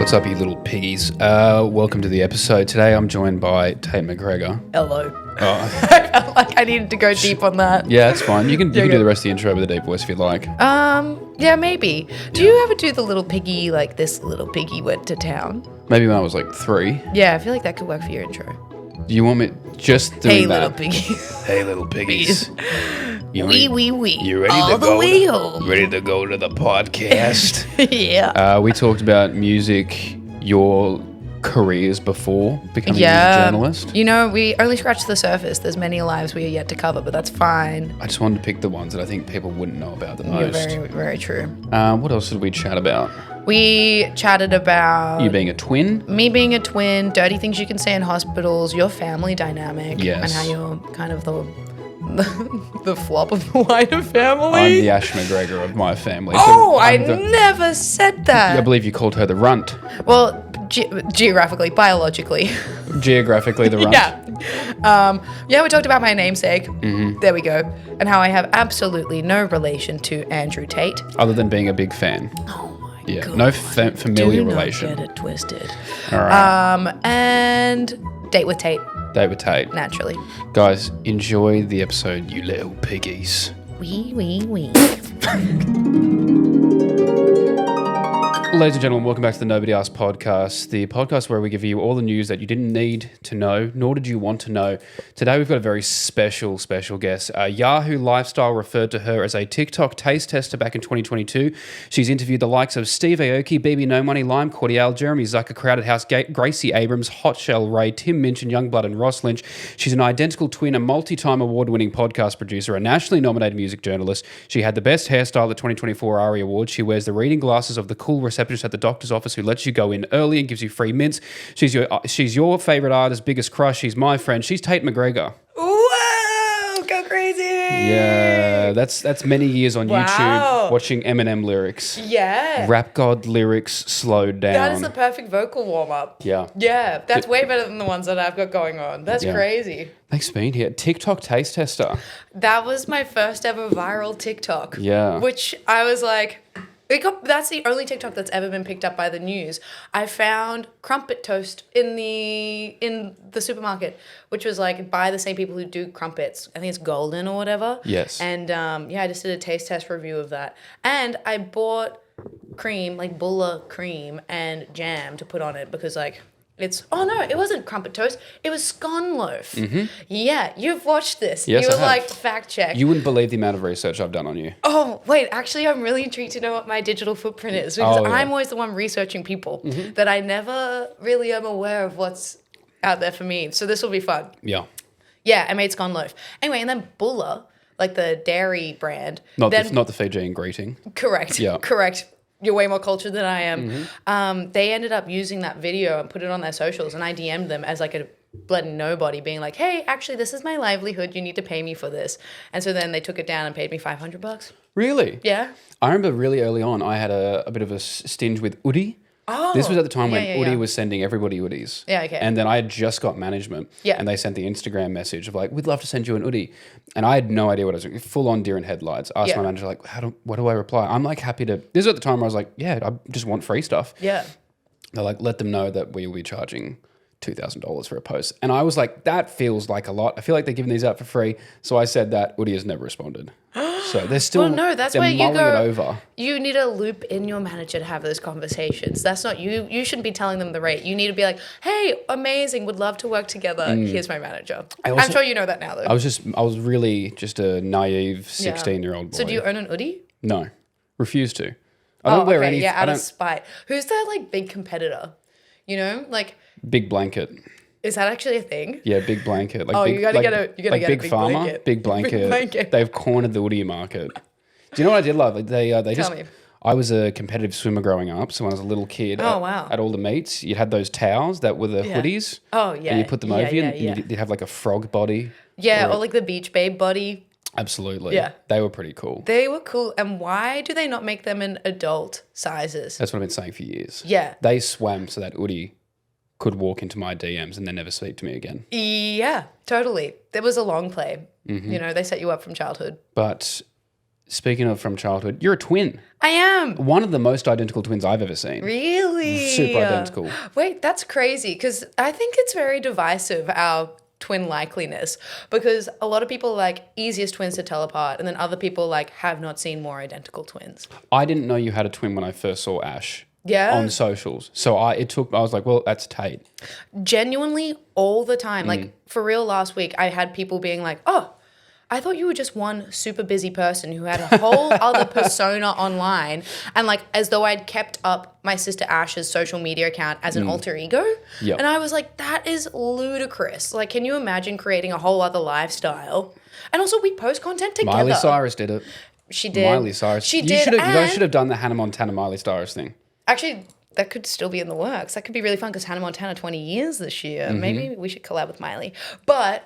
What's up, you little piggies? Welcome to the episode. Today I'm joined by Tait McGregor. Hello. Oh. I felt like I needed to go deep on that. Yeah, that's fine. You can do the rest of the intro with a deep voice if you like. Yeah, maybe. Do you ever do the little piggy, like this little piggy went to town? Maybe when I was like 3. Yeah, I feel like that could work for your intro. Do you want me just doing Hey, that? little piggies. Hey, little piggies. You Wee, ready- wee, wee. You ready All to the go? way home. Ready to go to the podcast? Yeah. We talked about music, your careers before becoming a journalist. You know, we only scratched the surface. There's many lives we are yet to cover, but that's fine. I just wanted to pick the ones that I think people wouldn't know about the You're most. very, very true. What else did we chat about? We chatted about You being a twin? me being a twin, dirty things you can say in hospitals, your family dynamic, Yes. and how you're kind of the flop of the wider family. I'm the Ash McGregor of my family. so Oh, I I'm the- never said that. I believe you called her the runt. Well, geographically, biologically. Geographically, the runt. Yeah, we talked about my namesake. Mm-hmm. There we go. And how I have absolutely no relation to Andrew Tate. Other than being a big fan. Oh my Yeah, god. no familiar Do relation. not get it twisted. All right. And date with Tate, David Tate. naturally. Guys, enjoy the episode, you little piggies. Wee, wee, wee. Ladies and gentlemen, welcome back to the Nobody Asked podcast, the podcast where we give you all the news that you didn't need to know, nor did you want to know. Today we've got a very special guest. Yahoo Lifestyle referred to her as a TikTok taste tester back in 2022. She's interviewed the likes of Steve Aoki, BB No Money, Lime Cordiale, Jeremy Zucker, Crowded House, Gracie Abrams, Hot Shell Ray, Tim Minchin, Youngblood and Ross Lynch. She's an identical twin, a multi-time award-winning podcast producer, a nationally nominated music journalist. She had the best hairstyle at the 2024 ARIA Awards. She wears the reading glasses of the cool receptionist at the doctor's office who lets you go in early and gives you free mints. She's your favorite artist, biggest crush. She's my friend. She's Tait McGregor. Whoa, go crazy. Yeah, that's many years on Wow. YouTube watching Eminem lyrics. Yeah. Rap God lyrics slowed down. That is the perfect vocal warm-up. Yeah. Yeah, that's way better than the ones that I've got going on. That's Yeah. crazy. Thanks for being here. TikTok taste tester. That was my first ever viral TikTok. Yeah. Which I was like, that's the only TikTok that's ever been picked up by the news. I found crumpet toast in the supermarket, which was like by the same people who do crumpets. I think it's Golden or whatever. Yes. And I just did a taste test review of that. And I bought cream, like Bulla cream and jam to put on it because like it wasn't crumpet toast. It was scone loaf. Mm-hmm. Yeah, you've watched this. Yes, you I were have. like, fact check. You wouldn't believe the amount of research I've done on you. Oh, wait, actually, I'm really intrigued to know what my digital footprint is because Yeah. I'm always the one researching people that I never really am aware of what's out there for me. So this will be fun. Yeah. Yeah, I made scone loaf. Anyway, and then Bulla, like the dairy brand. Not the Fijian greeting. Correct. Yeah. Correct. You're way more cultured than I am. They ended up using that video and put it on their socials, and I DM'd them as like a bloody nobody, being like, "Hey, actually, this is my livelihood. You need to pay me for this." And so then they took it down and paid me $500. Really? Yeah. I remember really early on, I had a bit of a stinge with Oodie. Oh. This was at the time when yeah, Oodie yeah. was sending everybody Oodies. Yeah, okay. And then I had just got management. Yeah. And they sent the Instagram message of like, we'd love to send you an Oodie. And I had no idea what I was doing. Full on deer in headlights. Asked Yeah. my manager like, what do I reply? I'm like happy to. This was at the time where I was like, yeah, I just want free stuff. Yeah. They're like, let them know that we will be charging $2,000 for a post. And I was like, that feels like a lot. I feel like they're giving these out for free. So I said that. Oodie has never responded. So they're still Well, no, that's they're where you mulling go. it over. You need to loop in your manager to have those conversations. That's not you. You shouldn't be telling them the rate. You need to be like, "Hey, amazing, would love to work together. Here's my manager." I'm sure you know that now, though. I was really just a naive 16-year-old boy. So do you own an Oodie? No, refuse to. I don't wear any. Yeah, I out of don't. spite. Who's their like big competitor? You know, like Big blanket. is that actually a thing? Yeah, big blanket. Like Oh, big, you gotta like, get a like big big farmer, blanket. big blanket. Big blanket. They've cornered the Oodie market. Do you know what I did love? Like they just. Tell me. I was a competitive swimmer growing up, so when I was a little kid, Oh, wow. at all the meets, you'd have those towels that were the Yeah. hoodies. Oh yeah. And you put them yeah, over you, yeah, and yeah. you'd have like a frog body. Yeah, or like the Beach Babe body. Absolutely. Yeah. They were pretty cool. They were cool. And why do they not make them in adult sizes? That's what I've been saying for years. Yeah. They swam so that Oodie could walk into my DMs and then never speak to me again. Yeah, totally. There was a long play. Mm-hmm. You know, they set you up from childhood. But speaking of from childhood, you're a twin. I am. One of the most identical twins I've ever seen. Really? Super identical. Wait, that's crazy because I think it's very divisive, our twin likeliness, because a lot of people like easiest twins to tell apart and then other people like have not seen more identical twins. I didn't know you had a twin when I first saw Ash. Yeah. On socials. So I was like, well, that's Tait. Genuinely all the time. Like for real last week, I had people being like, oh, I thought you were just one super busy person who had a whole other persona online, and like as though I'd kept up my sister Ash's social media account as an alter ego. Yep. And I was like, that is ludicrous. Like, can you imagine creating a whole other lifestyle? And also we post content together. Miley Cyrus did it. She did. Miley Cyrus. She You did. guys should have done the Hannah Montana Miley Cyrus thing. Actually, that could still be in the works. That could be really fun because Hannah Montana 20 years this year. Maybe we should collab with Miley. But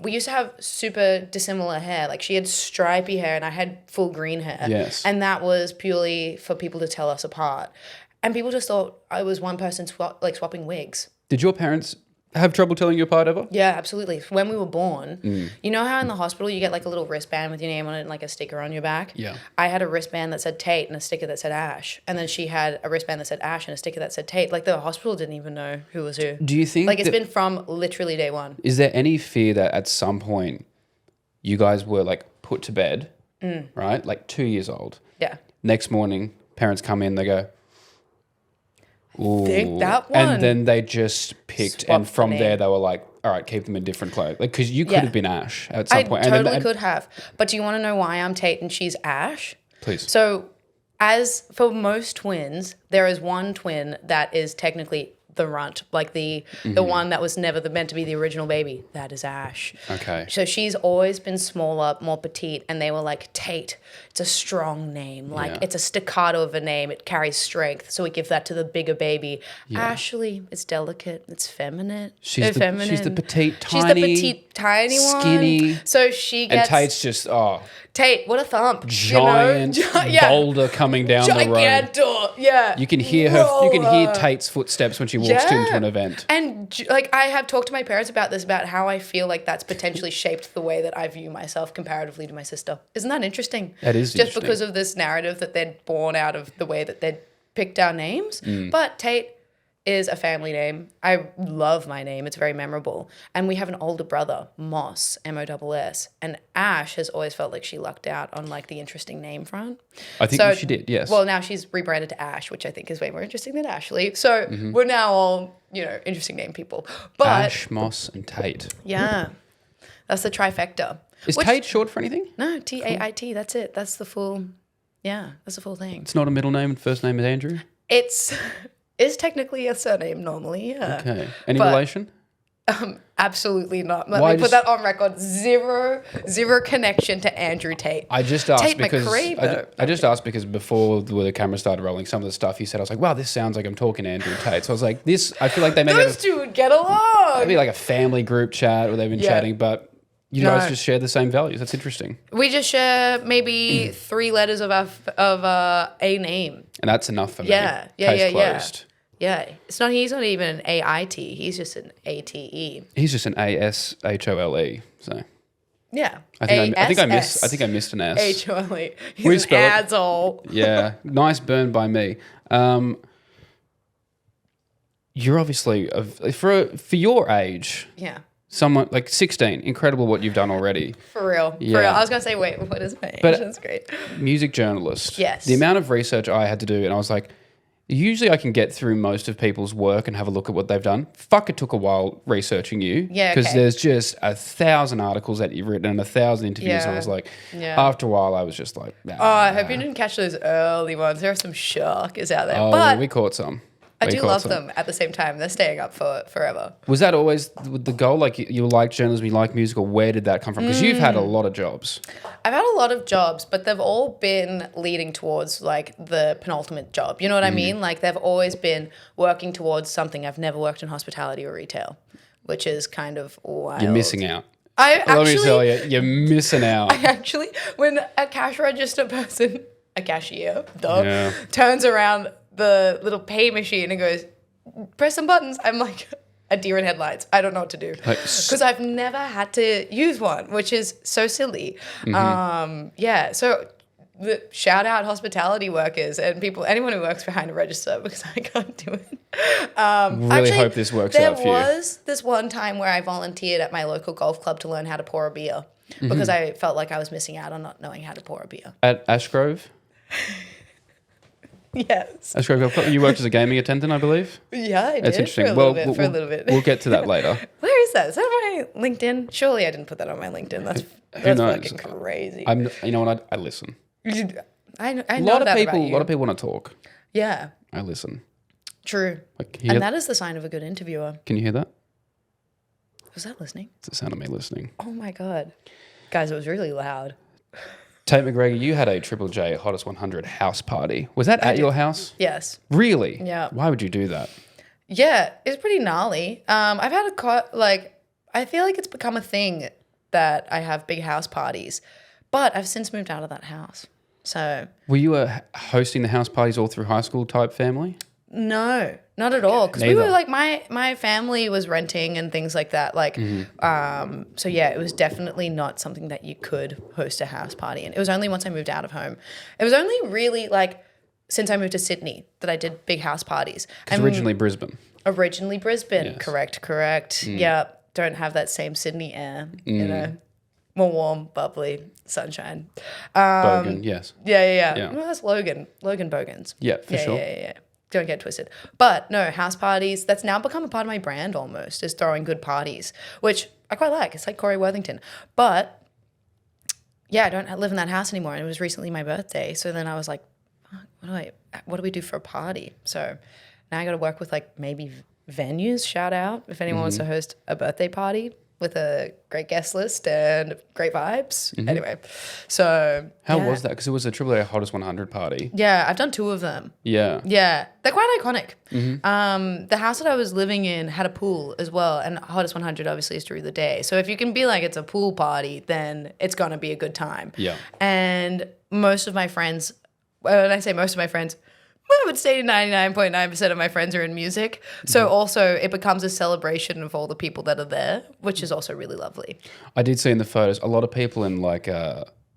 we used to have super dissimilar hair. Like she had stripy hair and I had full green hair. Yes. And that was purely for people to tell us apart. And people just thought I was one person swapping wigs. Did your parents have trouble telling you apart ever? Yeah, absolutely. When we were born, you know how in the hospital you get like a little wristband with your name on it and like a sticker on your back? Yeah. I had a wristband that said Tait and a sticker that said Ash. And then she had a wristband that said Ash and a sticker that said Tait. Like the hospital didn't even know who was who. Do you think Like it's been from literally day one. Is there any fear that at some point you guys were like put to bed, right? Like 2 years old. Yeah. Next morning, parents come in, they go, ooh. Think that one. And then they just picked, Swap and from the there name. they were like, all right, keep them in different clothes. Like, because you could Yeah. have been Ash at some I point. totally could have. But do you want to know why I'm Tait and she's Ash? Please. So as for most twins, there is one twin that is technically the runt, like the one that was never meant to be the original baby. That is Ash. Okay. So she's always been smaller, more petite, and they were like, Tait, it's a strong name. Like, Yeah. it's a staccato of a name. It carries strength. So we give that to the bigger baby. Ashley, it's delicate. It's feminine. She's the petite, She's tiny, the petite, tiny one. skinny. So she And gets... Tate's just, Tait, what a thump. giant you know? Yeah. boulder coming down the road. Gigantor. Yeah. You can hear Tate's footsteps when she walks into an event. And like I have talked to my parents about this, about how I feel like that's potentially shaped the way that I view myself comparatively to my sister. Isn't that interesting? That is just interesting. because of this narrative that they're born out of the way that they'd picked our names. But Tait is a family name. I love my name. It's very memorable. And we have an older brother, Moss, M-O-S-S. And Ash has always felt like she lucked out on like the interesting name front. I think she did, yes. Well, now she's rebranded to Ash, which I think is way more interesting than Ashley. So we're now all, interesting name people. But Ash, Moss, and Tait. yeah, that's the trifecta. Is Tait short for anything? No, T-A-I-T. That's it. That's the full. Yeah, that's the full thing. It's not a middle name and first name is Andrew? It's technically a surname normally. Yeah. Okay. Any But- relation? Absolutely not. Let Why me put that on record. Zero connection to Andrew Tait. I just asked Tait because McGregor. I just asked because before the camera started rolling, some of the stuff he said, I was like, wow, this sounds like I'm talking to Andrew Tait. So I was like, I feel like they maybe Those two would get along. maybe like a family group chat where they've been chatting, but you guys just share the same values. That's interesting. We just share maybe 3 letters of a name. And that's enough for me. Yeah. Case closed. Yeah. He's not even an AIT. He's just an ATE. He's just an ASHOLE. So Yeah. I think I missed an S. HOLE. We He's an spell it. asshole. Yeah. Nice burn by me. You're obviously for your age, Yeah. someone like 16, incredible what you've done already. For real. Yeah. For real. I was going to say, wait, what is my age? But- That's great. Music journalist. Yes. The amount of research I had to do, and I was like, usually I can get through most of people's work and have a look at what they've done. Fuck, it took a while researching you. Yeah, Because okay. there's just 1,000 articles that you've written and 1,000 interviews. And I Yeah. was like, Yeah. after a while, I was just like, nah. Oh, I hope you didn't catch those early ones. There are some shockers out there. Oh, but we caught some. I do love them at the same time. They're staying up for forever. Was that always the goal? Like you like journalism, you like music, or where did that come from? Because you've had a lot of jobs. I've had a lot of jobs, but they've all been leading towards like the penultimate job. You know what I mean? Like they've always been working towards something. I've never worked in hospitality or retail, which is kind of wild. You're missing out. Let me tell you, you're missing out. Actually, when a cash register person, a cashier, Yeah. turns around the little pay machine and goes, press some buttons, I'm like, a deer in headlights. I don't know what to do because I've never had to use one, which is so silly. Yeah, so shout out hospitality workers and people, anyone who works behind a register because I can't do it. Really hope this works out for you. There was this one time where I volunteered at my local golf club to learn how to pour a beer because I felt like I was missing out on not knowing how to pour a beer. At Ashgrove? Yes. Ashgrove Golf Club. You worked as a gaming attendant, I believe? Yeah, I did. It's interesting. For a little bit. We'll get to that later. Where is that? Is that on my LinkedIn? Surely I didn't put that on my LinkedIn. That's fucking crazy. You know what? I listen. I know A lot that of people. about you. A lot of people want to talk. Yeah. I listen. True. And that is the sign of a good interviewer. Can you hear that? Was that listening? It's the sound of me listening. Oh my God. Guys, it was really loud. Tait McGregor, you had a Triple J Hottest 100 house party. Was that at your house? Yes. Really? Yeah. Why would you do that? Yeah, it's pretty gnarly. I've had I feel like it's become a thing that I have big house parties, but I've since moved out of that house. So. Were you hosting the house parties all through high school type family? No, not at all. Because we were like, my family was renting and things like that. Like, so yeah, it was definitely not something that you could host a house party. And it was only once I moved out of home. It was only really like since I moved to Sydney that I did big house parties. Because originally Brisbane. Originally Brisbane. Yes. Correct. Yeah. Don't have that same Sydney air, you know. More warm, bubbly, sunshine. Bogan, yes. Yeah. Well, that's Logan. Logan Bogans. Yeah, for sure. Yeah. Don't get twisted. But no, house parties, that's now become a part of my brand almost, is throwing good parties, which I quite like. It's like Corey Worthington. But yeah, I don't live in that house anymore. And it was recently my birthday. So then I was like, what do we do for a party? So now I got to work with like maybe venues, shout out, if anyone wants to host a birthday party with a great guest list and great vibes. Anyway, so. How was that? Because it was a Triple A Hottest 100 party. Yeah, I've done 2 of them. Yeah. Yeah, they're quite iconic. The house that I was living in had a pool as well, and Hottest 100 obviously is through the day. So if you can be like, it's a pool party, then it's going to be a good time. Yeah. And most of my friends, when I say most of my friends, I would say 99.9% of my friends are in music. So also it becomes a celebration of all the people that are there, which is also really lovely. I did see in the photos a lot of people in like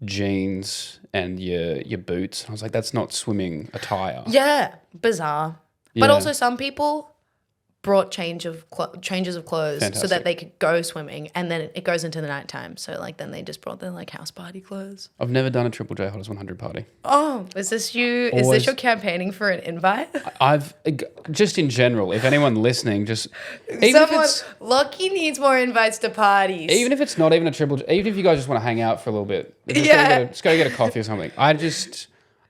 jeans and your boots. I was like, that's not swimming attire. Yeah, bizarre. Yeah. But also some people brought changes of clothes so Fantastic. that they could go swimming, and then it goes into the nighttime. So like then they just brought their like house party clothes. I've never done a Triple J Hottest 100 party. Oh, is this you? Is this your campaigning for an invite? I've just in general, if anyone listening, just Lachy needs more invites to parties. even if it's not even a Triple J, even if you guys just want to hang out for a little bit, just go get a coffee or something.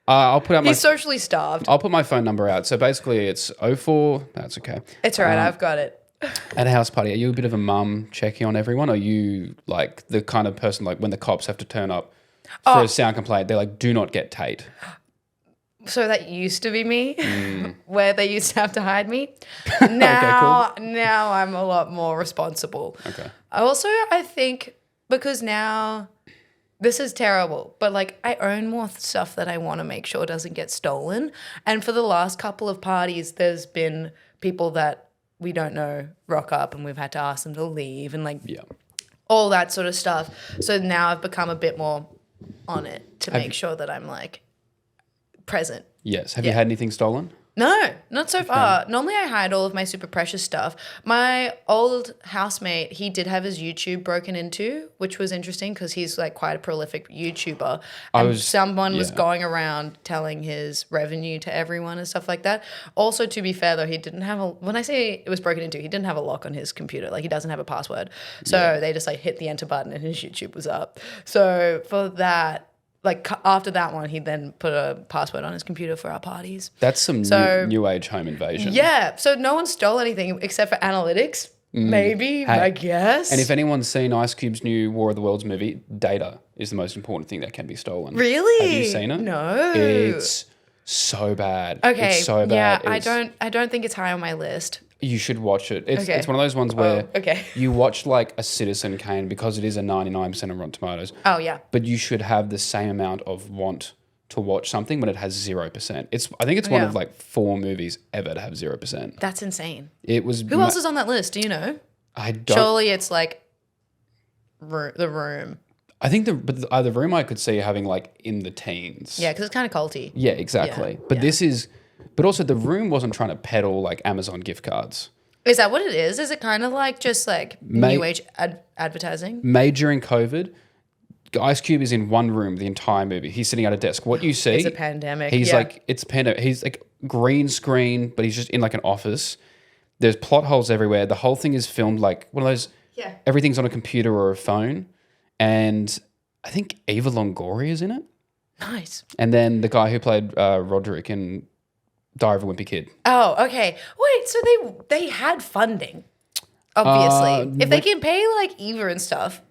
I'll put out He's socially starved. I'll put my phone number out. So basically it's 04. That's okay. It's all right. I've got it. At a house party, are you a bit of a mum checking on everyone? Or are you like the kind of person like when the cops have to turn up for a sound complaint, they're like, do not get Tait? So that used to be me, where they used to have to hide me. Now, now I'm a lot more responsible. Okay. I think because now... This is terrible, but like I own more stuff that I want to make sure doesn't get stolen. And for the last couple of parties, there's been people that we don't know rock up and we've had to ask them to leave and like all that sort of stuff. So now I've become a bit more on it to make sure that I'm like present. Yes. Have you had anything stolen? No, not so far. Normally I hide all of my super precious stuff. My old housemate, he did have his YouTube broken into, which was interesting because he's like quite a prolific YouTuber. And someone was going around telling his revenue to everyone and stuff like that. Also, to be fair though, he didn't have when I say it was broken into, he didn't have a lock on his computer. Like he doesn't have a password. So they just like hit the enter button and his YouTube was up. So for that, like after that one, he then put a password on his computer for our parties. That's some new age home invasion. Yeah. So no one stole anything except for analytics. Maybe, I guess. And if anyone's seen Ice Cube's new War of the Worlds movie, data is the most important thing that can be stolen. Really? Have you seen it? No. It's so bad. Okay. It's so bad. Yeah, I don't think it's high on my list. You should watch it. It's one of those ones where you watch like a Citizen Kane because it is a 99% on Rotten Tomatoes. Oh, yeah. But you should have the same amount of want to watch something when it has 0%. I think it's one Yeah. of like 4 movies ever to have 0%. That's insane. It was. Who else is on that list? Do you know? I don't. Surely it's like The Room. I think the Room I could see having like in the teens. Yeah, because it's kind of culty. Yeah, exactly. Yeah, But yeah. this is. But also, The Room wasn't trying to peddle like Amazon gift cards. Is that what it is? Is it kind of like just like new age advertising? Made during COVID. Ice Cube is in one room the entire movie. He's sitting at a desk. What you see? It's a pandemic. He's yeah. like, it's a pandemic. He's like green screen, but he's just in like an office. There's plot holes everywhere. The whole thing is filmed like one of those. Yeah. Everything's on a computer or a phone, and I think Eva Longoria is in it. Nice. And then the guy who played Roderick in Diary of a Wimpy Kid. Oh, okay. Wait, so they had funding, obviously. If they can pay like Eva and stuff.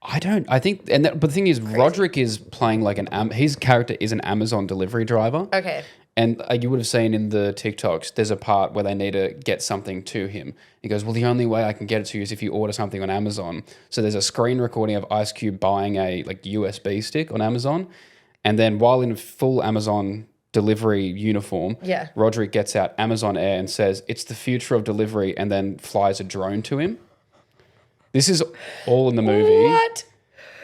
I think, but the thing is, Roderick is playing like his character is an Amazon delivery driver. Okay. And you would have seen in the TikToks, there's a part where they need to get something to him. He goes, well, the only way I can get it to you is if you order something on Amazon. So there's a screen recording of Ice Cube buying a like USB stick on Amazon. And then while in full Amazon delivery uniform, Roderick gets out Amazon Air and says, it's the future of delivery, and then flies a drone to him. This is all in the movie. What?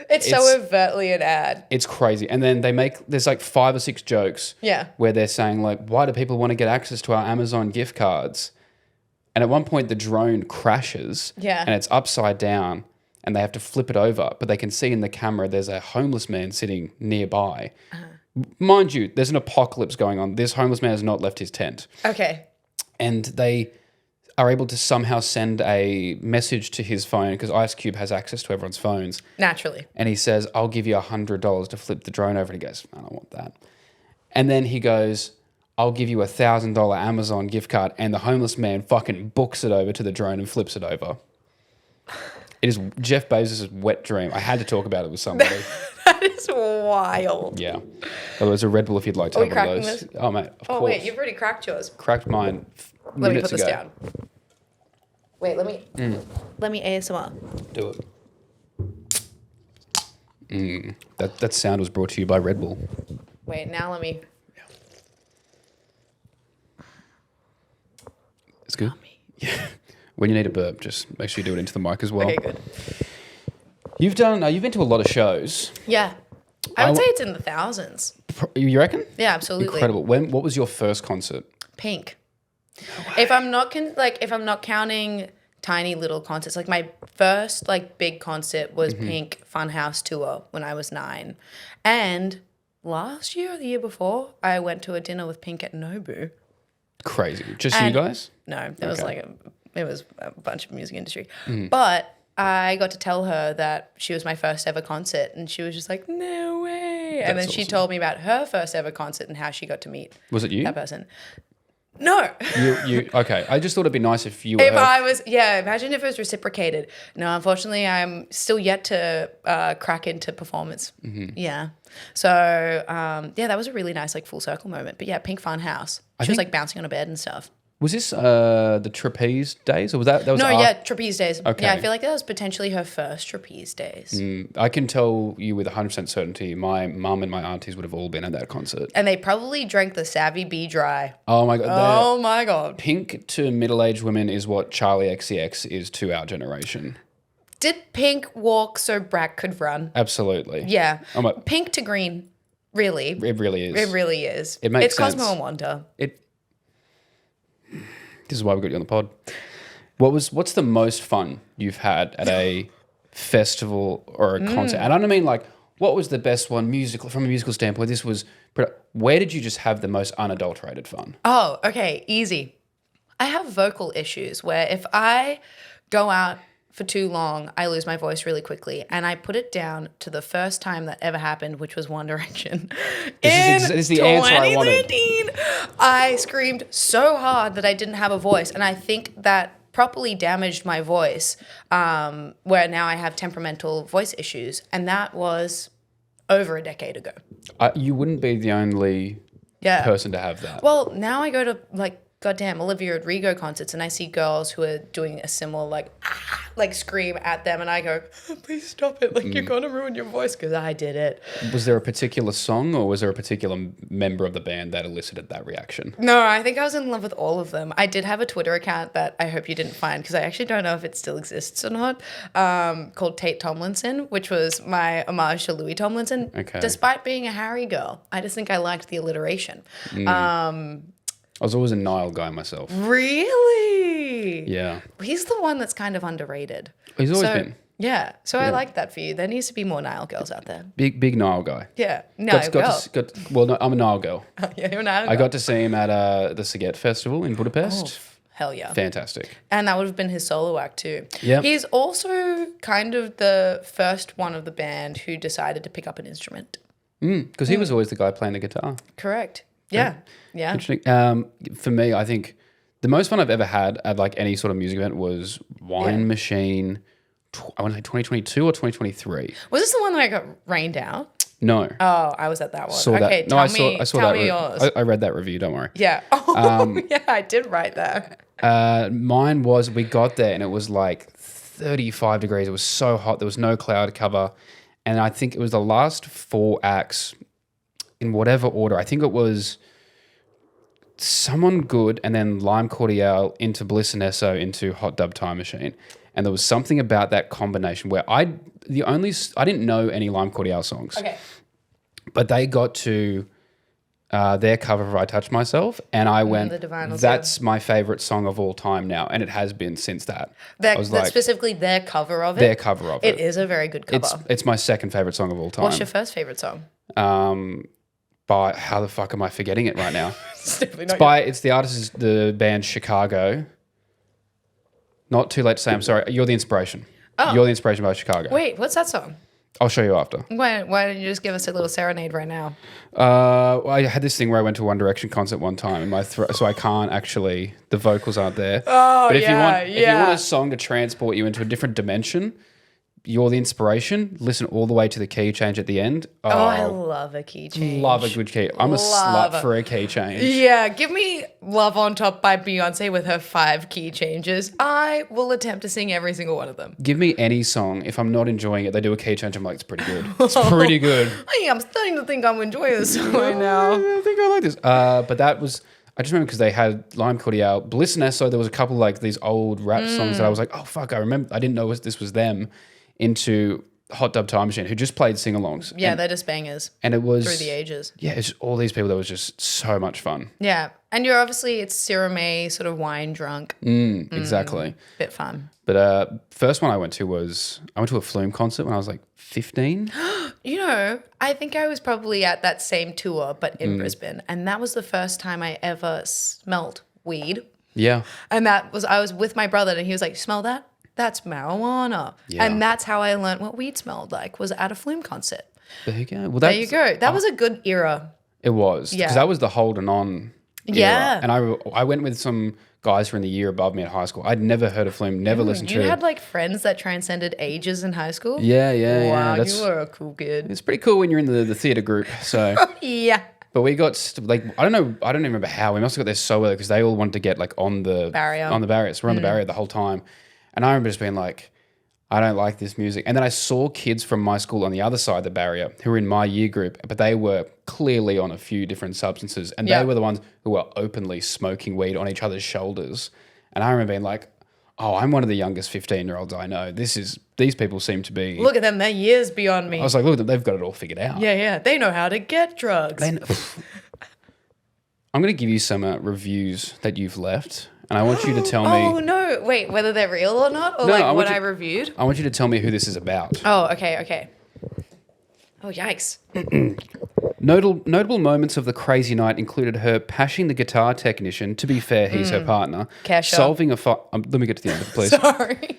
It's so overtly an ad. It's crazy. And then there's like 5 or 6 jokes where they're saying like, why do people want to get access to our Amazon gift cards? And at one point the drone crashes and it's upside down and they have to flip it over, but they can see in the camera there's a homeless man sitting nearby. Mind you, there's an apocalypse going on. This homeless man has not left his tent. Okay. And they are able to somehow send a message to his phone because Ice Cube has access to everyone's phones. Naturally. And he says, I'll give you $100 to flip the drone over. And he goes, I don't want that. And then he goes, I'll give you $1,000 Amazon gift card. And the homeless man fucking books it over to the drone and flips it over. It is Jeff Bezos' wet dream. I had to talk about it with somebody. That is wild. Yeah. There was a Red Bull if you'd like to have one of those. This? Oh, mate, of course. Wait, you've already cracked yours. Cracked mine Let me minutes put this ago. down. Wait, let me ASMR. Do it. That sound was brought to you by Red Bull. Wait, now let me. It's good. Yeah. When you need a burp, just make sure you do it into the mic as well. Okay, good. You've been to a lot of shows. Yeah. I would say it's in the thousands. You reckon? Yeah, absolutely. Incredible. What was your first concert? Pink. If I'm not counting tiny little concerts, like my first like big concert was Pink Funhouse tour when I was 9, and last year or the year before I went to a dinner with Pink at Nobu. Crazy. Just you guys? No, it was a bunch of music industry, but I got to tell her that she was my first ever concert, and she was just like, no way. And then she told me about her first ever concert and how she got to meet Was it you? that person. No. You okay. I just thought it'd be nice if you were. If I was, imagine if it was reciprocated. No, unfortunately, I'm still yet to crack into performance. Yeah. So, that was a really nice, like, full circle moment. But yeah, Pink Fun House. She was, like, bouncing on a bed and stuff. Was this the Trapeze days, or was that was? No, Trapeze days. Okay. Yeah, I feel like that was potentially her first Trapeze days. I can tell you with 100% certainty, my mum and my aunties would have all been at that concert. And they probably drank the Savvy Bee Dry. Oh my god! Oh my god! Pink to middle-aged women is what Charlie XCX is to our generation. Did Pink walk so Brack could run? Absolutely. Yeah. Pink to green, really. It really is. It really is. It makes it's sense. Cosmo and Wonder. This is why we got you on the pod. What's the most fun you've had at a festival or a concert? And I don't mean like what was the best one from a musical standpoint. This was where did you just have the most unadulterated fun? Oh, okay, easy. I have vocal issues where if I go out for too long, I lose my voice really quickly. And I put it down to the first time that ever happened, which was One Direction. This is the answer I wanted. 2013, I screamed so hard that I didn't have a voice. And I think that properly damaged my voice, where now I have temperamental voice issues. And that was over a decade ago. You wouldn't be the only person to have that. Well, now I go to like goddamn, Olivia Rodrigo concerts, and I see girls who are doing a similar like scream at them, and I go, oh, please stop it, like you're gonna ruin your voice, because I did it. Was there a particular song or was there a particular member of the band that elicited that reaction? No, I think I was in love with all of them. I did have a Twitter account that I hope you didn't find, because I actually don't know if it still exists or not, called Tait Tomlinson, which was my homage to Louis Tomlinson. Okay. Despite being a Harry girl, I just think I liked the alliteration. I was always a Nile guy myself. Really? Yeah. He's the one that's kind of underrated. He's always been. Yeah. So I like that for you. There needs to be more Nile girls out there. Big Nile guy. Yeah. Nile girl. Well, no, I'm a Nile girl. Yeah, you're a Nile girl. I got to see him at the Saget Festival in Budapest. Oh, hell yeah. Fantastic. And that would have been his solo act too. Yeah. He's also kind of the first one of the band who decided to pick up an instrument. Because he was always the guy playing the guitar. Correct. Yeah. Yeah. Interesting. For me, I think the most fun I've ever had at like any sort of music event was Wine Machine. I want to say 2022 or 2023. Was this the one that I got rained out? No. Oh, I was at that one. Saw okay, that. No, I saw tell that. me yours. I read that review. Don't worry. Yeah. Oh, yeah, I did write that. Mine was, we got there and it was like 35 degrees. It was so hot. There was no cloud cover. And I think it was the last 4 acts in whatever order. I think it was Someone Good and then Lime Cordiale into Bliss and Esso into Hot Dub Time Machine. And there was something about that combination where I didn't know any Lime Cordiale songs. Okay. But they got to their cover of I Touch Myself, and I went, that's my favorite song of all time now, and it has been since that. That's specifically their cover of it? Their cover of it. It is a very good cover. It's my second favorite song of all time. What's your first favorite song? By how the fuck am I forgetting it right now? It's definitely not It's the artist is the band Chicago. Not Too Late to Say I'm Sorry. You're the Inspiration. Oh. You're the Inspiration by Chicago. Wait, what's that song? I'll show you after. Why don't you just give us a little serenade right now? I had this thing where I went to a One Direction concert one time in my throat, so I can't actually, the vocals aren't there. Oh, but if you want a a song to transport you into a different dimension, You're the Inspiration. Listen all the way to the key change at the end. Oh, I love a key change. Love a good key. I'm a slut for a key change. Yeah, give me Love on Top by Beyonce with her 5 key changes. I will attempt to sing every single one of them. Give me any song. If I'm not enjoying it, they do a key change. I'm like, it's pretty good. It's pretty good. Hey, I'm starting to think I'm enjoying this song right now. I think I like this. But that was... I just remember because they had Lime Cordiale, Bliss and Esso. There was a couple like these old rap songs that I was like, oh, fuck, I remember. I didn't know this was them. Into Hot Dub Time Machine, who just played sing-alongs. Yeah, they're just bangers. And it was... Through the ages. Yeah, it's just all these people that was just so much fun. Yeah. And you're obviously, it's Sarah May, sort of wine drunk. Exactly. Bit fun. But first one I went to a Flume concert when I was like 15. You know, I think I was probably at that same tour, but in Brisbane. And that was the first time I ever smelled weed. Yeah. And I was with my brother and he was like, smell that? That's marijuana. Yeah. And that's how I learned what weed smelled like, was at a Flume concert. There you go. Well, There you go. That was a good era. It was. Yeah. Because that was the holding on era. Yeah. And I went with some guys who were in the year above me at high school. I'd never heard of Flume, never listened to it. You had like friends that transcended ages in high school? Yeah. Wow, Yeah. you were a cool kid. It's pretty cool when you're in the theatre group. So... Yeah. But we got I don't even remember how. We must have got there so early because they all wanted to get like on the barrier. So we're on the barrier the whole time. And I remember just being like, I don't like this music. And then I saw kids from my school on the other side of the barrier who were in my year group, but they were clearly on a few different substances. And they were the ones who were openly smoking weed on each other's shoulders. And I remember being like, oh, I'm one of the youngest 15-year-olds I know. These people seem to be... Look at them. They're years beyond me. I was like, look at them. They've got it all figured out. Yeah. They know how to get drugs. I'm going to give you some reviews that you've left. And I want you to tell me... Oh, no. Wait, whether they're real or not? Or what I reviewed? I want you to tell me who this is about. Oh, okay. Oh, yikes. Notable moments of the crazy night included her pashing the guitar technician. To be fair, he's her partner. Kesha. Solving a fight... let me get to the end of it, please. Sorry.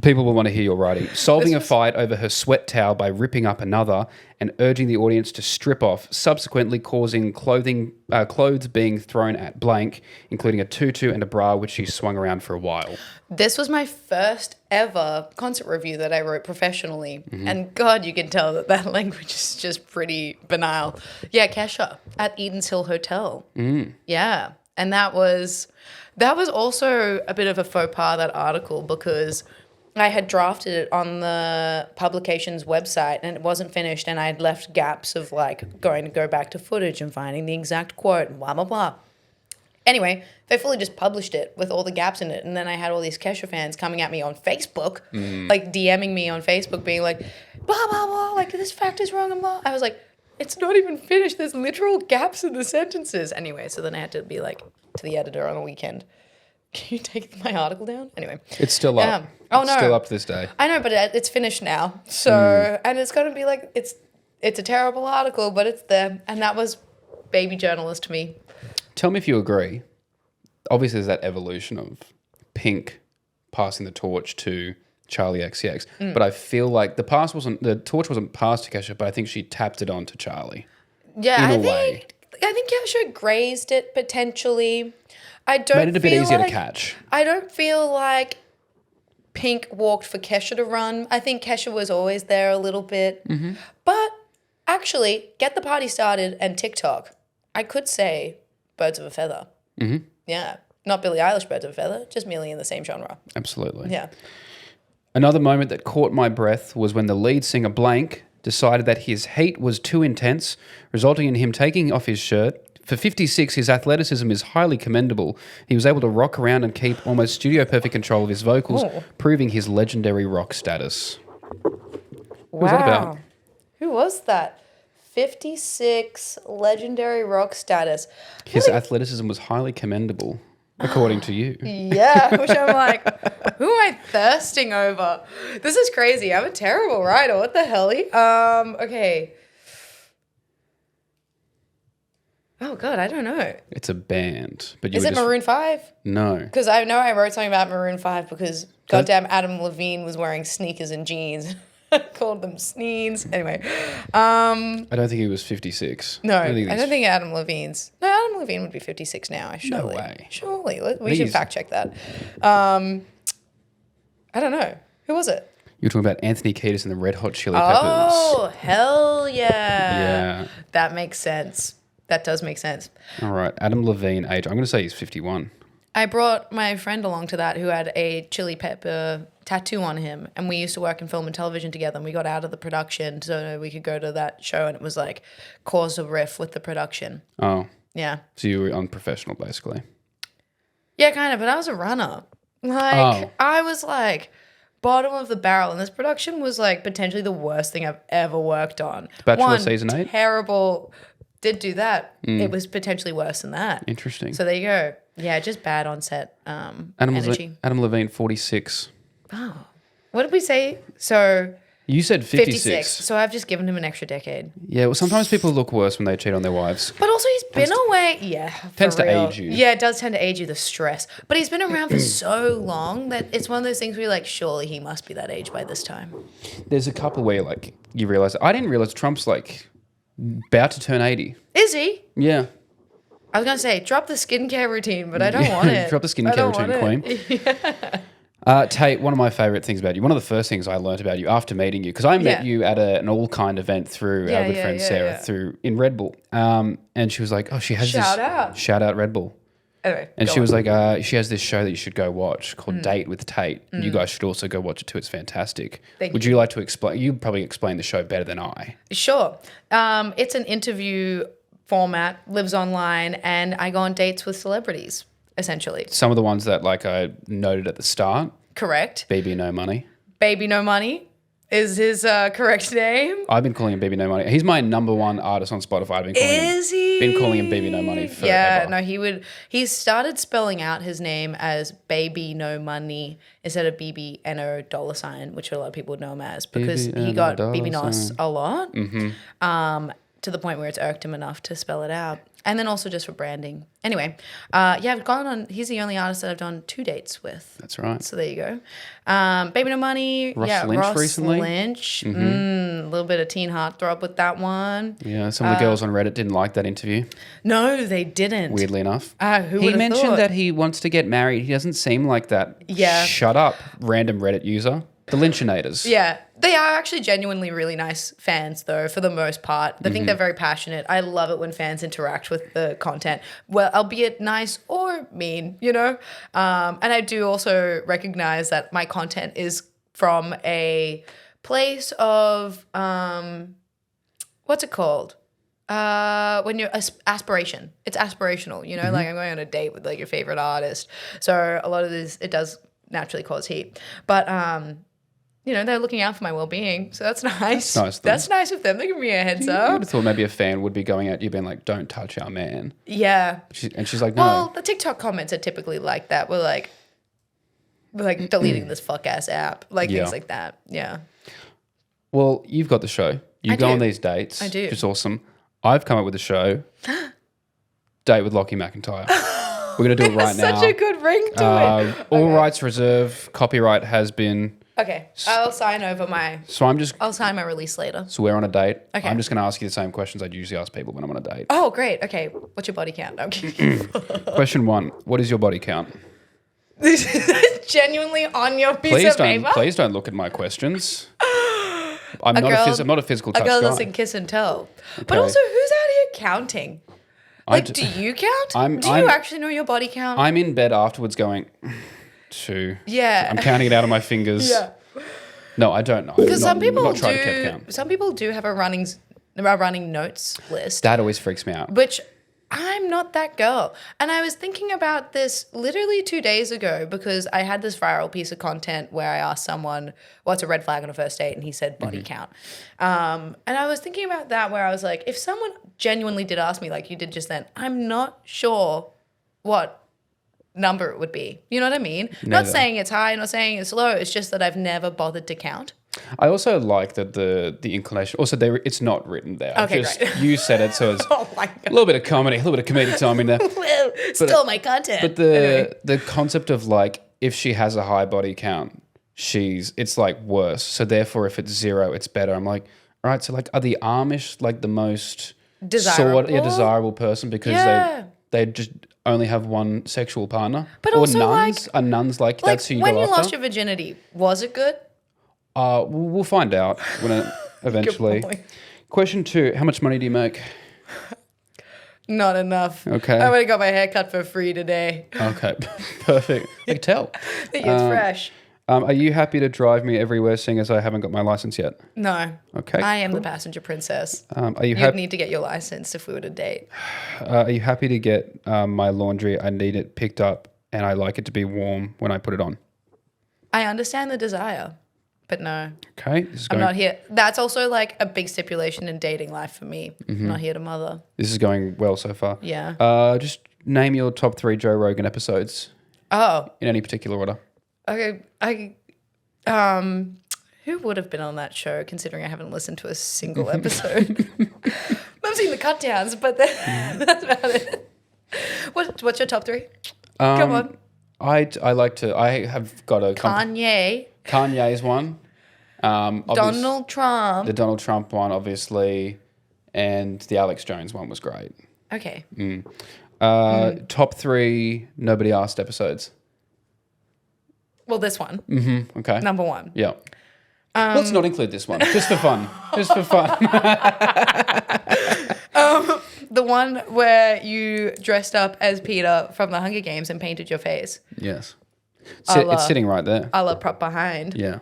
People will want to hear your writing. Solving a fight over her sweat towel by ripping up another and urging the audience to strip off, subsequently causing clothes being thrown at blank, including a tutu and a bra, which she swung around for a while. This was my first ever concert review that I wrote professionally. And God, you can tell that language is just pretty banal. Yeah, Kesha at Edens Hill Hotel. Yeah. And that was also a bit of a faux pas, that article, because I had drafted it on the publication's website and it wasn't finished, and I had left gaps of like going to go back to footage and finding the exact quote and blah, blah, blah. Anyway, they fully just published it with all the gaps in it. And then I had all these Kesha fans coming at me on Facebook, like DMing me on Facebook being like, blah, blah, blah, like this fact is wrong and blah. I was like, it's not even finished. There's literal gaps in the sentences. Anyway, so then I had to be like to the editor on a weekend, can you take my article down? Anyway. It's still up. Oh, it's no. still up this day. I know, but it's finished now. So, and it's going to be like, it's a terrible article, but it's there. And that was baby journalist to me. Tell me if you agree. Obviously, there's that evolution of Pink passing the torch to Charlie XCX, but I feel like the torch wasn't passed to Kesha, but I think she tapped it on to Charlie. Yeah, in a way. I think Kesha grazed it potentially. I don't Made it a bit feel easier like, to catch. I don't feel like Pink walked for Kesha to run. I think Kesha was always there a little bit. Mm-hmm. But actually, Get the Party Started and TikTok, I could say birds of a feather. Mm-hmm. Yeah. Not Billie Eilish birds of a feather, just merely in the same genre. Absolutely. Yeah. Another moment that caught my breath was when the lead singer Blank decided that his heat was too intense, resulting in him taking off his shirt. For 56, his athleticism is highly commendable. He was able to rock around and keep almost studio-perfect control of his vocals, proving his legendary rock status. What was that about? Who was that? 56 legendary rock status. His athleticism was highly commendable, according to you. Yeah, which I'm like, who am I thirsting over? This is crazy. I'm a terrible writer. What the hell? Okay. Oh, God, I don't know. It's a band. But Is it Maroon 5? No. Because I know I wrote something about Maroon 5 because goddamn Adam Levine was wearing sneakers and jeans. Called them sneens. Anyway. I don't think he was 56. No, I don't think Adam Levine's. No, Adam Levine would be 56 now, surely. No way. Surely. We should fact check that. I don't know. Who was it? You were talking about Anthony Kiedis and the Red Hot Chili Peppers. Oh, hell yeah. Yeah. That makes sense. That does make sense. All right. Adam Levine age. I'm going to say he's 51. I brought my friend along to that who had a chili pepper tattoo on him, and we used to work in film and television together, and we got out of the production so we could go to that show, and it was like cause a riff with the production. Oh. Yeah. So you were unprofessional, basically. Yeah, kind of, but I was a runner. I was like bottom of the barrel, and this production was like potentially the worst thing I've ever worked on. Bachelor season 8? Terrible. Did do that. It was potentially worse than that. Interesting. So there you go. Yeah, just bad on set energy. Adam Levine, 46. Oh. What did we say? So You said 56. So I've just given him an extra decade. Yeah, well, sometimes people look worse when they cheat on their wives. But also he's been away. Yeah. Tends to real. age you. Yeah, it does tend to age you, the stress. But he's been around for so long that it's one of those things where you're like, surely he must be that age by this time. There's a couple where you realise. I didn't realise Trump's about to turn 80. Is he? Yeah. I was going to say, drop the skincare routine, but I don't want it. Drop the skincare routine, queen. Yeah. Tait, one of my favourite things about you, one of the first things I learnt about you after meeting you, because I met you at an all-kind event through our good friend Sarah in Red Bull. And she was like, oh, she has Shout out Red Bull. Anyway, and she was like, she has this show that you should go watch called Date with Tait. You guys should also go watch it too. It's fantastic. Would you like to explain? You probably explain the show better than I. Sure. It's an interview format, lives online, and I go on dates with celebrities, essentially. Some of the ones that I noted at the start. Correct. Baby No Money. Baby No Money is his correct name. I've been calling him Baby No Money. He's my number one artist on Spotify. I've been calling him Baby No Money forever. Yeah, no, he started spelling out his name as Baby No Money instead of BBNO $, which a lot of people would know him as, because he got BB Nos a lot. Mm-hmm. To the point where it's irked him enough to spell it out. And then also just for branding. Anyway, I've gone on, he's the only artist that I've done 2 dates with. That's right. So there you go. Baby No Money. Ross recently. Lynch. A little bit of teen heartthrob with that one. Yeah, some of the girls on Reddit didn't like that interview. No, they didn't. Weirdly enough. He mentioned that he wants to get married. He doesn't seem like that. Yeah. Shut up, random Reddit user. The Lynchinators. Yeah. They are actually genuinely really nice fans, though, for the most part. I think they're very passionate. I love it when fans interact with the content, well, albeit nice or mean, you know? And I do also recognize that my content is from a place of, what's it called? When you're aspiration. It's aspirational, you know? Like, I'm going on a date with, like, your favorite artist. So a lot of this, it does naturally cause heat. But, you know, they're looking out for my well-being, so that's nice. That's nice of them. They give me a heads You up. would have thought maybe a fan would be going at you being like, don't touch our man. Yeah. And she's like, no. Well, the TikTok comments are typically like that. We're like deleting this fuck-ass app. Like things like that. Yeah. Well, you've got the show. You go on these dates. I do. Which is awesome. I've come up with a show. Date with Lachy McIntyre. We're going to do it right now. Such a good ring to it. All rights reserved. Copyright has been... Okay. I'll sign over my... So I'll sign my release later. So we're on a date. Okay. I'm just going to ask you the same questions I'd usually ask people when I'm on a date. Oh, great. Okay. What's your body count? I'm kidding. Question 1. What is your body count? This is genuinely on your piece of paper? Please don't look at my questions. I'm not a physical touch A girl guy. doesn't kiss and tell. Okay. But also, who's out here counting? Like, do you count? Do you actually know your body count? I'm in bed afterwards going, 2. Yeah. I'm counting it out on my fingers. Yeah. No, I don't know. Because some people do have a running notes list. That always freaks me out. Which I'm not that girl. And I was thinking about this literally 2 days ago because I had this viral piece of content where I asked someone, what's a red flag on a first date? And he said body count. And I was thinking about that where I was like, if someone genuinely did ask me like you did just then, I'm not sure what number it would be. You know what I mean? Neither. Not saying it's high, not saying it's low. It's just that I've never bothered to count. I also like that the inclination. Also, it's not written there. Okay, great. You said it, so it's Oh my God. a little bit of comedy, a little bit of comedic time in there. Well, still my content. But the concept of like if she has a high body count, it's like worse. So therefore, if it's 0, it's better. I'm like, all right. So like, are the Amish like the most desirable person because they just only have one sexual partner? But or also nuns are nuns like that's who you go after? When you lost your virginity, was it good? We'll find out when eventually. Question 2: how much money do you make? Not enough. Okay. I already got my hair cut for free today. Okay, perfect. I can tell. I think it's fresh. Are you happy to drive me everywhere, seeing as I haven't got my license yet? No. Okay. I am the passenger princess. Are you You'd need to get your license if we were to date. Are you happy to get my laundry? I need it picked up, and I like it to be warm when I put it on. I understand the desire, but no. Okay. I'm not here. That's also like a big stipulation in dating life for me. I'm not here to mother. This is going well so far. Yeah. Just name your top 3 Joe Rogan episodes. Oh. In any particular order. Okay. Who would have been on that show, considering I haven't listened to a single episode? I've seen the cut downs, but that's about it. What's your top 3? Come on. I have got a... Kanye. Kanye's one. Donald Trump. The Donald Trump one, obviously. And the Alex Jones one was great. Okay. Top 3 Nobody Asked episodes. Well, this one. Mm-hmm. Okay. Number 1. Yeah. Let's not include this one. Just for fun. Just for fun. The one where you dressed up as Peter from the Hunger Games and painted your face. Yes. It's sitting right there. A la prop behind. Yeah.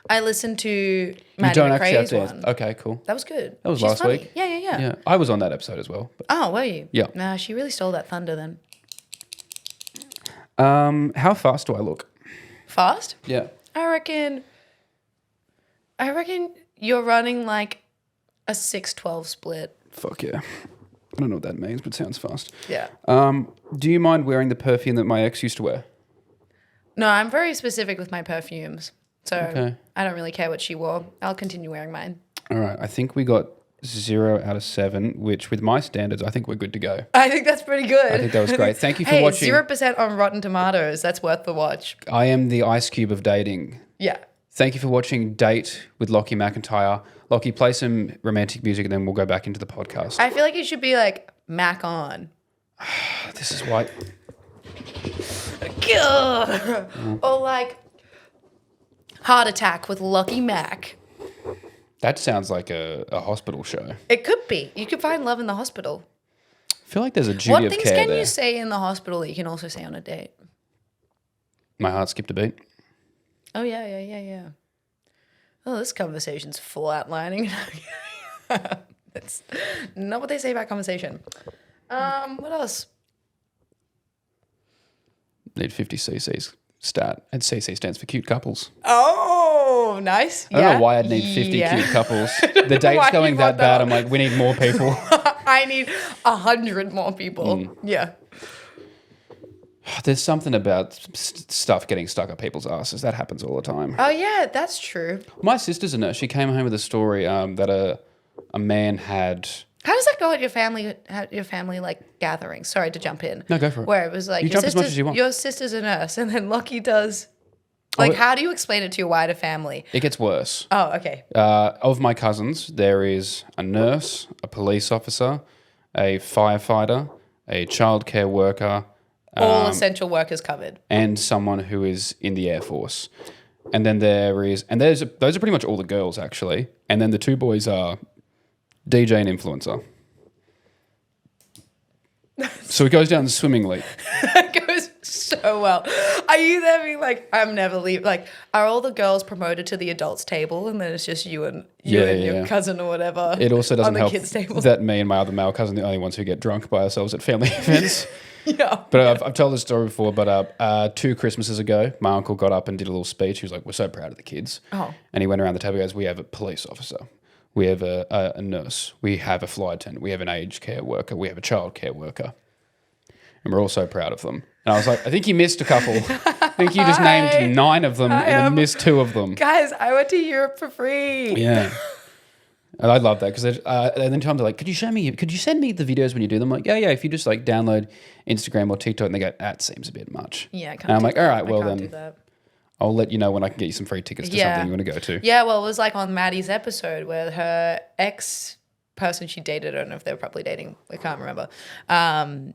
I listened to You Maddie don't actually have McRae's to. one. Okay, cool. That was good. That was She's last funny. week. Yeah. Yeah. I was on that episode as well. But. Oh, were you? Yeah. Nah, she really stole that thunder then. How fast do I look? Fast? Yeah. I reckon you're running like a 6-12 split. Fuck yeah. I don't know what that means, but it sounds fast. Yeah. Do you mind wearing the perfume that my ex used to wear? No, I'm very specific with my perfumes. So Okay. I don't really care what she wore. I'll continue wearing mine. All right. I think we got 0 out of 7, which with my standards, I think we're good to go. I think that's pretty good. I think that was great. Thank you for hey, watching. 0% on Rotten Tomatoes. That's worth the watch. I am the Ice Cube of dating. Yeah. Thank you for watching Date with Lachy McIntyre. Lachy, play some romantic music and then we'll go back into the podcast. I feel like it should be like Mac on. This is why... Or like Heart Attack with Lucky Mac. That sounds like a hospital show. It could be. You could find love in the hospital. I feel like there's a duty What of things care can there. you say in the hospital that you can also say on a date? My heart skipped a beat. Oh, yeah. Oh, this conversation's full outlining. That's not what they say about conversation. What else? Need 50 cc's stat. And CC stands for cute couples. Oh, nice. I don't know why I'd need 50 cute couples. The date's going that bad. I'm like, we need more people. I need 100 more people. Yeah. There's something about stuff getting stuck up people's asses. That happens all the time. Oh, yeah, that's true. My sister's a nurse. She came home with a story that a man had... How does that go at your family like gatherings? Sorry to jump in. No, go for it. Where it was like You jump as much as you want. Your sister's a nurse, and then Lachy does. Like, how do you explain it to your wider family? It gets worse. Oh, okay. Of my cousins, there is a nurse, a police officer, a firefighter, a childcare worker, All essential workers covered. and someone who is in the Air Force. And then those are pretty much all the girls actually. And then the two boys are DJ and influencer. So it goes down swimmingly. That goes so well. Are you there being like, I'm never leaving? Like, are all the girls promoted to the adults table, and then it's just you and your cousin or whatever? It also doesn't on the help kids' table. that me and my other male cousin are the only ones who get drunk by ourselves at family events. Yeah. But I've told this story before, but 2 Christmases ago, my uncle got up and did a little speech. He was like, we're so proud of the kids. Oh. And he went around the table and goes, we have a police officer. We have a nurse. We have a flight attendant. We have an aged care worker. We have a child care worker. And we're all so proud of them. And I was like, I think you missed a couple. I think you just named 9 of them and then missed 2 of them. Guys, I went to Europe for free. Yeah. And I love that because and then Tom's like, could you send me the videos when you do them? I'm like, yeah. If you just like download Instagram or TikTok, and they go, that seems a bit much. Yeah, I can't And I'm do like, that. all right, well I can't then do that. I'll let you know when I can get you some free tickets to something you want to go to. Yeah, well, it was like on Maddie's episode where her ex-person she dated, I don't know if they were probably dating, I can't remember,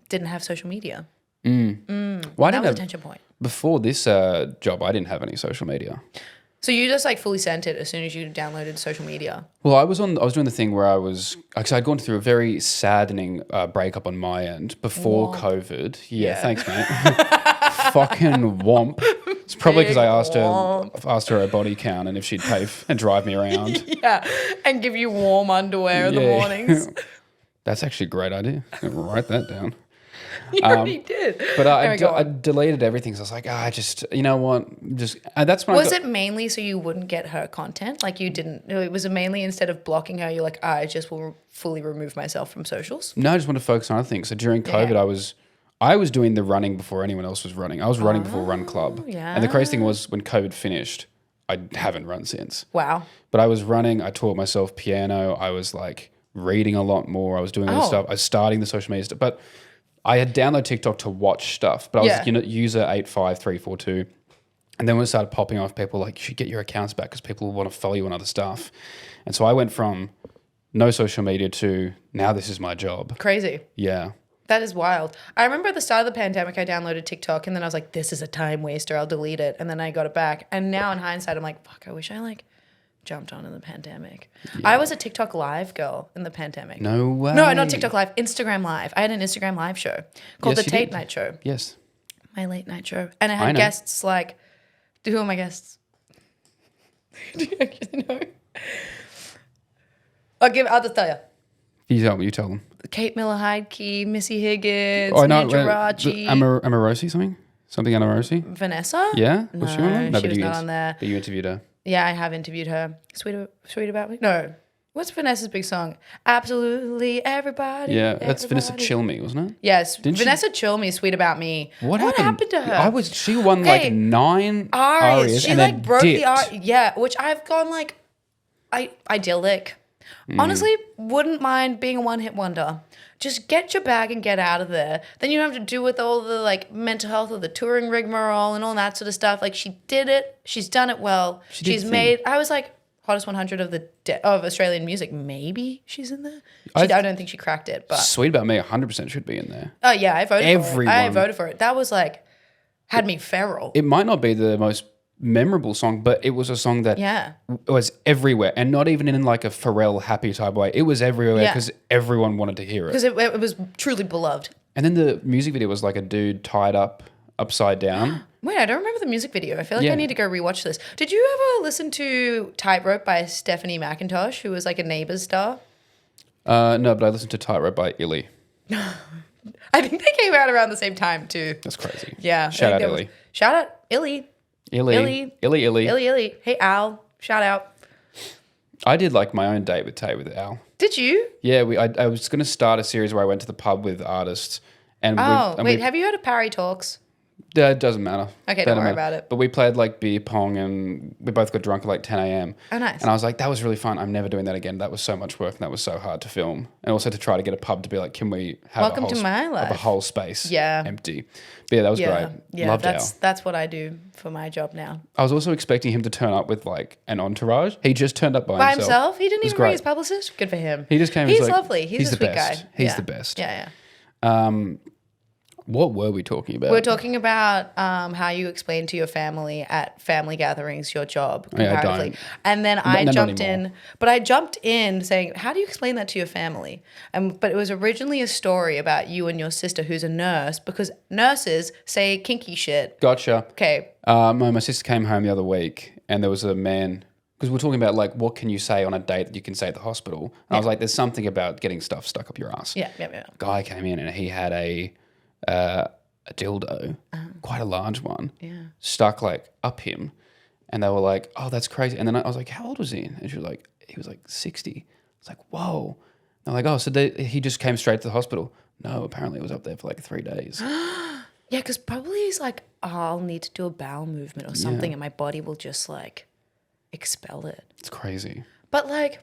didn't have social media. Well, That was a tension point. Before this job, I didn't have any social media. So you just like fully sent it as soon as you downloaded social media? Well, I was doing the thing where because I'd gone through a very saddening breakup on my end before COVID. Yeah, thanks, mate. Fucking womp. It's probably because I asked her her body count and if she'd pay and drive me around. Yeah, and give you warm underwear in the mornings. That's actually a great idea. Write that down. You already did. But I deleted everything. So I was like, you know what? That's when Was it mainly so you wouldn't get her content? Like you didn't, was it mainly instead of blocking her, you're like, I just will fully remove myself from socials? No, I just want to focus on other things. So during COVID, I was doing the running before anyone else was running. I was running before Run Club. Yeah. And the crazy thing was when COVID finished, I haven't run since. Wow. But I was running. I taught myself piano. I was like reading a lot more. I was doing all this stuff. I was starting the social media stuff. But I had downloaded TikTok to watch stuff. But I was user 85342. And then when it started popping off, people were like, you should get your accounts back because people want to follow you on other stuff. And so I went from no social media to now this is my job. Crazy. Yeah. That is wild. I remember at the start of the pandemic, I downloaded TikTok and then I was like, this is a time waster. I'll delete it. And then I got it back. And now in hindsight, I'm like, fuck, I wish I like jumped on in the pandemic. Yeah. I was a TikTok live girl in the pandemic. No way. No, not TikTok live, Instagram live. I had an Instagram live show called the Tait Night Show. Yes. My late night show. And I had guests like, who are my guests? Do you actually know? I'll just tell you. You tell them. Kate Miller-Heidke, Missy Higgins, Oh, I know. Jirachi. Amorosi something? Something Amorosi? Vanessa? Yeah? No, Was she on there? No, she was not on there. But you interviewed her. Yeah, I have interviewed her. Sweet About Me? No. What's Vanessa's big song? Absolutely Everybody. Yeah, that's Vanessa Chill Me, wasn't it? Yes. Vanessa Chill Me, Sweet About Me. What happened to her? She won like 9 arias. She and like then broke dipped. the aria. Yeah, which I've gone like, idyllic. Honestly, wouldn't mind being a one-hit wonder. Just get your bag and get out of there. Then you don't have to do with all the like mental health of the touring rigmarole and all that sort of stuff. Like she did it. She's done it well. She's made. I was like hottest 100 of Australian music. Maybe she's in there. I don't think she cracked it. But Sweet About Me 100% should be in there. Oh yeah, I voted for it. Everyone. I voted for it. That was like had me feral. It might not be the most memorable song, but it was a song that was everywhere, and not even in like a Pharrell happy type way. It was everywhere because everyone wanted to hear it. Because it was truly beloved. And then the music video was like a dude tied up upside down. Wait, I don't remember the music video. I feel like I need to go rewatch this. Did you ever listen to Tightrope by Stephanie McIntosh, who was like a Neighbours star? No, but I listened to Tightrope by Illy. I think they came out around the same time too. That's crazy. Yeah. Shout out Illy. Shout out Illy. Illy. Illy. Hey, Al. Shout out. I did like my own date with Tay with Al. Did you? Yeah, I was going to start a series where I went to the pub with artists. And have you heard of Parry Talks? It doesn't matter. Okay, don't worry about it. But we played like beer pong and we both got drunk at like 10 a.m. Oh, nice. And I was like, that was really fun. I'm never doing that again. That was so much work and that was so hard to film. And also to try to get a pub to be like, can we have a whole space empty? But yeah, that was great. Yeah, Loved that's what I do for my job now. I was also expecting him to turn up with like an entourage. He just turned up by himself. He didn't even bring his publicist? Good for him. He just came. He's lovely. He's a sweet guy. He's the best. Yeah. What were we talking about? We're talking about how you explain to your family at family gatherings your job comparatively. Yeah, and then I jumped in saying, how do you explain that to your family? But it was originally a story about you and your sister who's a nurse, because nurses say kinky shit. Gotcha. Okay. My sister came home the other week and there was a man, because we're talking about like what can you say on a date that you can say at the hospital. And I was like, there's something about getting stuff stuck up your ass. Yeah. Guy came in and he had a dildo, quite a large one, stuck like up him, and they were like, "Oh, that's crazy." And then I was like, "How old was he?" And she was like, "He was like 60." It's like, "Whoa!" And they're like, "Oh, so he just came straight to the hospital?" No, apparently it was up there for like 3 days. Yeah, because probably he's like, I'll need to do a bowel movement or something, and my body will just like expel it. It's crazy. But like,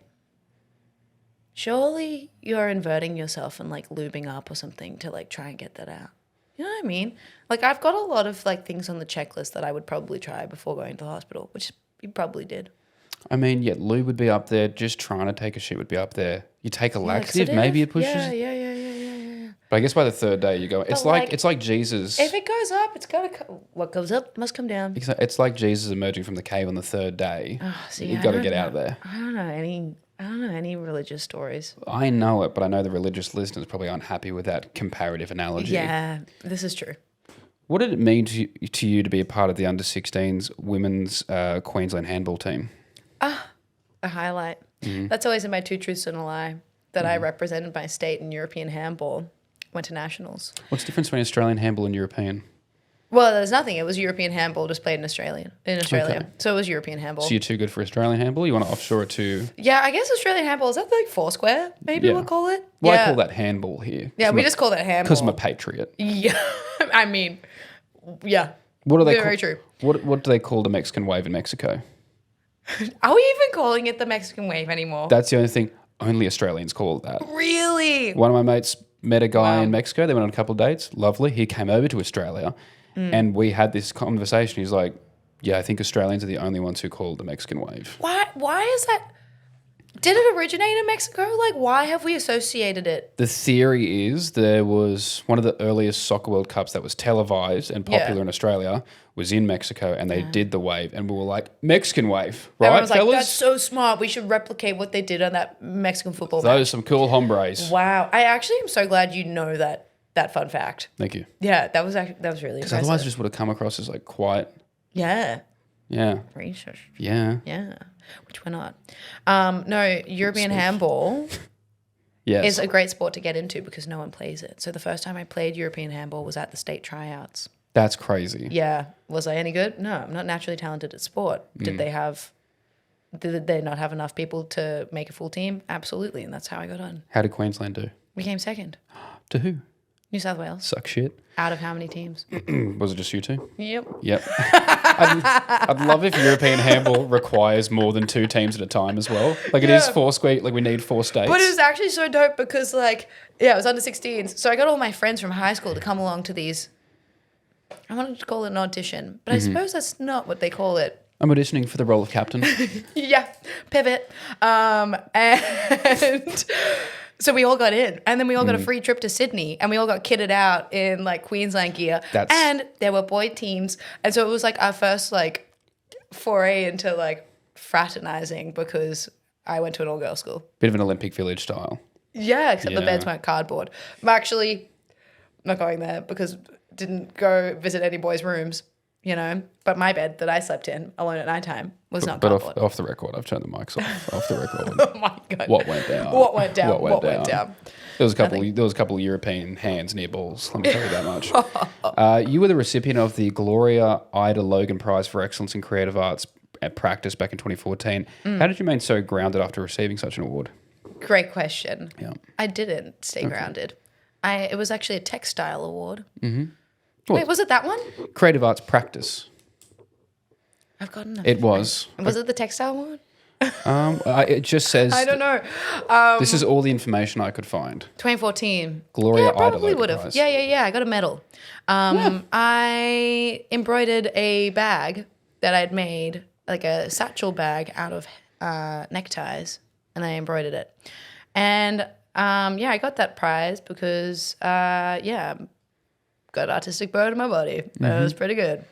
surely you're inverting yourself and like lubing up or something to like try and get that out. You know what I mean? Like, I've got a lot of like things on the checklist that I would probably try before going to the hospital, which you probably did. I mean, yeah, lube would be up there. Just trying to take a shit would be up there. You take a laxative, maybe it pushes. Yeah. But I guess by the third day you go. It's like Jesus. If it goes up, it's gotta. What goes up must come down. It's like Jesus emerging from the cave on the third day. You've got to get out of there. I don't know any religious stories. I know it, but I know the religious listeners probably aren't happy with that comparative analogy. Yeah, this is true. What did it mean to you to be a part of the under-16s women's Queensland handball team? A highlight. Mm-hmm. That's always in my 2 truths and a lie, that I represented my state in European handball, went to nationals. What's the difference between Australian handball and European? Well, there's nothing. It was European handball just played in Australia. Okay. So it was European handball. So you're too good for Australian handball? You want to offshore it to... Yeah, I guess Australian handball, is that like Foursquare? Maybe we'll call it? Well, I call that handball here. Yeah, we just call that handball. Because I'm a patriot. Yeah. I mean, yeah. What do they Very true. What do they call the Mexican wave in Mexico? Are we even calling it the Mexican wave anymore? That's the only thing. Only Australians call it that. Really? One of my mates met a guy in Mexico. They went on a couple of dates. Lovely. He came over to Australia and we had this conversation. He's like, yeah, I think Australians are the only ones who call it the Mexican wave. Why is that? Did it originate in Mexico? Like, why have we associated it? The theory is there was one of the earliest soccer World Cups that was televised and popular in Australia was in Mexico, and they did the wave, and we were like, Mexican wave, right, Everyone was like, fellas? that's so smart. We should replicate what they did on that Mexican football Those match. are some cool hombres. Wow. I actually am so glad you know that fun fact. Thank you. Yeah, that was really impressive. Because otherwise it just would have come across as like quiet. Yeah. Yeah. Research. Yeah. Yeah. Which we're not. No, European handball is a great sport to get into because no one plays it. So the first time I played European handball was at the state tryouts. That's crazy. Yeah. Was I any good? No, I'm not naturally talented at sport. Did they not have enough people to make a full team? Absolutely. And that's how I got on. How did Queensland do? We came second. To who? New South Wales. Suck shit. Out of how many teams? Was it just you two? Yep. I'd love if European handball requires more than 2 teams at a time as well. Like it is 4 square, like we need 4 states. But it was actually so dope because it was under 16s. So I got all my friends from high school to come along to these. I wanted to call it an audition, but I suppose that's not what they call it. I'm auditioning for the role of captain. Yeah, pivot. And so we all got in, and then we all got a free trip to Sydney, and we all got kitted out in like Queensland gear. And there were boy teams, and so it was like our first like foray into like fraternizing because I went to an all-girls school. Bit of an Olympic Village style. Yeah, except the Yeah. beds weren't cardboard. I'm actually not going there because didn't go visit any boys' rooms, you know. But my bed that I slept in alone at nighttime was not But cardboard. off the record, I've turned the mics off the record. Oh my God. What went down? What went down? What went down? There was a couple of European hands near balls. Let me tell you that much. You were the recipient of the Gloria Ida Logan Prize for Excellence in Creative Arts at Practice back in 2014. How did you remain so grounded after receiving such an award? Great question. Yeah. I didn't stay grounded. It was actually a textile award. Mm-hmm. Wait, was it that one? Creative Arts Practice. I've gotten it. It was. Was it the textile one? It just says. I don't know. This is all the information I could find. 2014. Gloria Yeah, Ida probably Logan would have. Prize. Yeah. I got a medal. I embroidered a bag that I'd made, like a satchel bag out of neckties, and I embroidered it. And I got that prize because got artistic bone in my body. That was pretty good.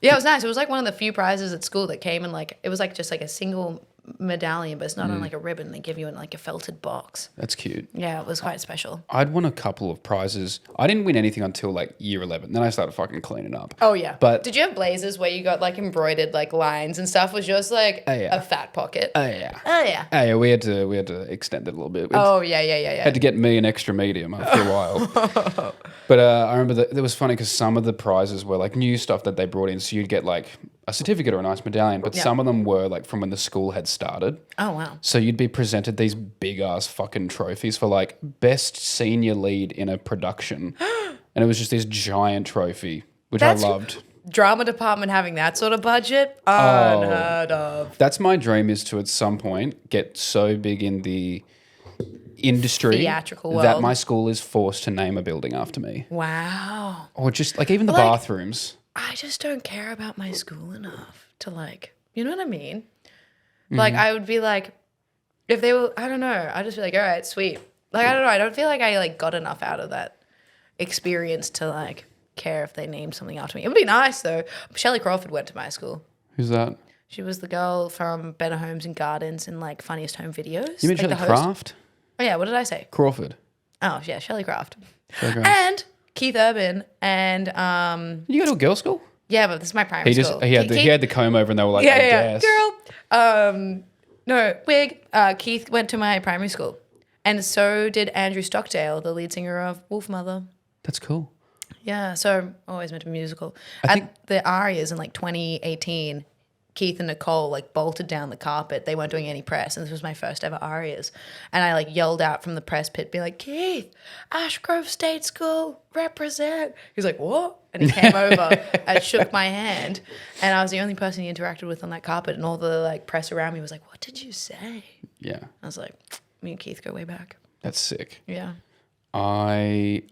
Yeah, it was nice. It was like one of the few prizes at school that came in like, it was like just like a single medallion, but it's not on like a ribbon. They give you in like a felted box. That's cute. Yeah, it was quite special. I'd won a couple of prizes. I didn't win anything until like year 11. Then I started fucking cleaning up. Oh yeah. But did you have blazers where you got like embroidered like lines and stuff? Was yours like a fat pocket? Oh yeah. Oh yeah. Oh yeah, we had to extend it a little bit. Oh yeah. Had to get me an extra medium after a while. But I remember that it was funny because some of the prizes were like new stuff that they brought in. So you'd get like a certificate or a nice medallion, but some of them were like from when the school had started. Oh wow. So you'd be presented these big ass fucking trophies for like best senior lead in a production. And it was just this giant trophy, which I loved. Drama department having that sort of budget? Unheard of. That's my dream, is to at some point get so big in the industry theatrical world that my school is forced to name a building after me. Wow. Or just like even the bathrooms. I just don't care about my school enough to like, you know what I mean? Like I would be like, if they were, I don't know, I'd just be like, all right, sweet. Like, I don't know, I don't feel like I like got enough out of that experience to like care if they named something after me. It would be nice though. Shelley Crawford went to my school. Who's that? She was the girl from Better Homes and Gardens and like Funniest Home Videos. You mean like Shelley Craft? Oh yeah, what did I say? Crawford. Oh yeah, Shelley Craft. And Keith Urban and You go to a girls' school? yeah, but this is my primary school. He had the comb over, and they were like, I guess. Girl. No, wig. Keith went to my primary school. And so did Andrew Stockdale, the lead singer of Wolfmother. That's cool. Yeah, so always meant to be musical. I think the Arias in like 2018, Keith and Nicole like bolted down the carpet. They weren't doing any press, and this was my first ever Arias. And I like yelled out from the press pit, being like, Keith, Ashgrove State School, represent. He's like, what? And he came over and shook my hand, and I was the only person he interacted with on that carpet, and all the like press around me was like, what did you say? Yeah. I was like, me and Keith go way back. That's sick. Yeah. I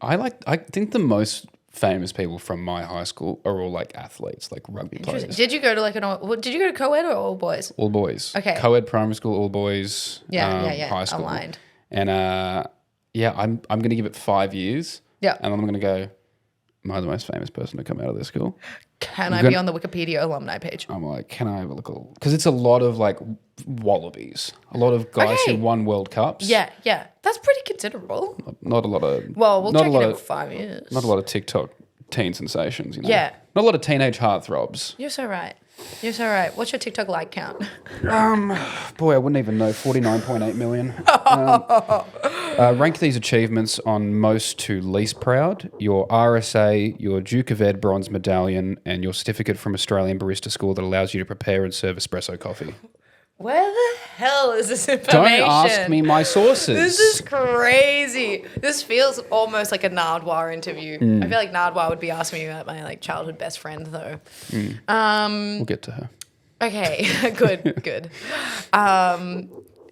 think the most famous people from my high school are all like athletes, like rugby players. Did you go to like did you go to co-ed or all boys? All boys. Okay. Co-ed primary school, all boys. Yeah. High school. Aligned. And I'm going to give it 5 years. Yeah. And I'm going to go, am I the most famous person to come out of this school? Can I be on the Wikipedia alumni page? I'm like, can I have a look? Because it's a lot of like wallabies, a lot of guys who won World Cups. Yeah. That's pretty considerable. Not a lot of. Well, we'll not check a lot it in of, 5 years. Not a lot of TikTok teen sensations, you know. Yeah. Not a lot of teenage heartthrobs. You're so right. What's your TikTok like count? Boy, I wouldn't even know. 49.8 million. Rank these achievements on most to least proud. Your RSA, your Duke of Ed bronze medallion, and your certificate from Australian Barista School that allows you to prepare and serve espresso coffee. Where the hell is this information? Don't ask me my sources. This is crazy. This feels almost like a Nardwar interview. I feel like Nardwar would be asking me about my like childhood best friend though. We'll get to her. Okay, good.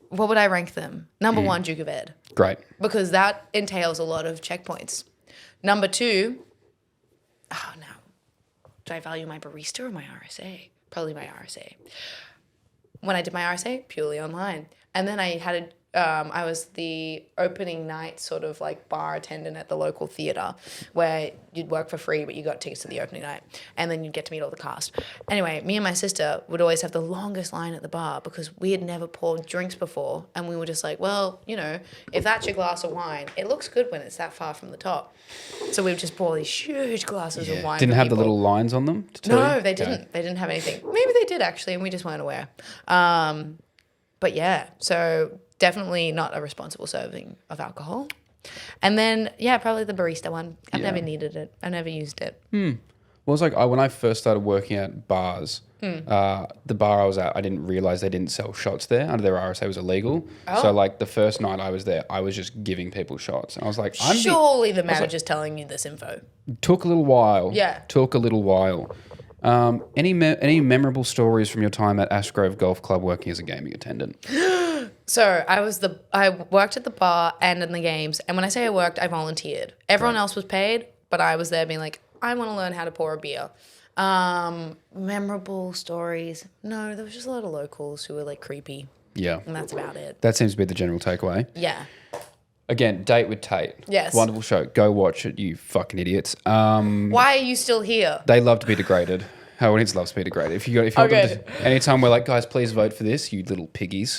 What would I rank them? Number 1, Duke of Ed. Great. Because that entails a lot of checkpoints. Number 2, do I value my barista or my RSA? Probably my RSA. When I did my RSA, purely online. And then I had I was the opening night sort of like bar attendant at the local theatre where you'd work for free, but you got tickets to the opening night, and then you'd get to meet all the cast. Anyway, me and my sister would always have the longest line at the bar because we had never poured drinks before, and we were just like, well, you know, if that's your glass of wine, it looks good when it's that far from the top. So we would just pour these huge glasses of wine. Didn't for have people. the little lines on them to tell No, you? they didn't. They didn't have anything. Maybe they did actually, and we just weren't aware. But yeah, so definitely not a responsible serving of alcohol. And then, yeah, probably the barista one. I've never needed it. I've never used it. Well, it's like when I first started working at bars, the bar I was at, I didn't realise they didn't sell shots there. Under their RSA was illegal. Oh. So like the first night I was there, I was just giving people shots. And I was like, Surely the manager's telling you this info. took a little while. Yeah. Took a little while. Any memorable stories from your time at Ash Grove Golf Club working as a gaming attendant? So I worked at the bar and in the games. And when I say I worked, I volunteered. Everyone else was paid, but I was there being like, I want to learn how to pour a beer. Memorable stories. No, there was just a lot of locals who were like creepy. Yeah. And that's about it. That seems to be the general takeaway. Yeah. Again, Date with Tait. Yes. Wonderful show. Go watch it, you fucking idiots. Why are you still here? They love to be degraded. Our audience loves to be degraded. If you want them to, anytime we're like, guys, please vote for this, you little piggies.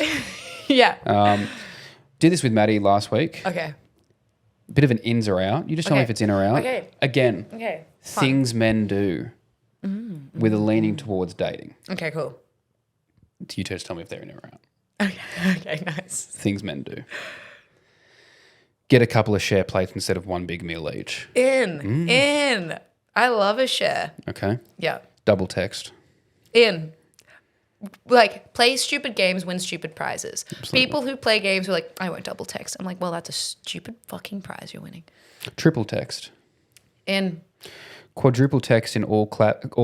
Yeah. Did this with Maddie last week. Okay. Bit of an ins or out. You just tell me if it's in or out. Okay. Again, Okay. things men do with a leaning towards dating. Okay, cool. You just tell me if they're in or out. Okay, nice. Things men do. Get a couple of share plates instead of one big meal each. In. I love a share. Okay. Yeah. Double text. In. Like, play stupid games, win stupid prizes. Absolutely. People who play games are like, I won't double text. I'm like, well, that's a stupid fucking prize you're winning. Triple text. In. Quadruple text in all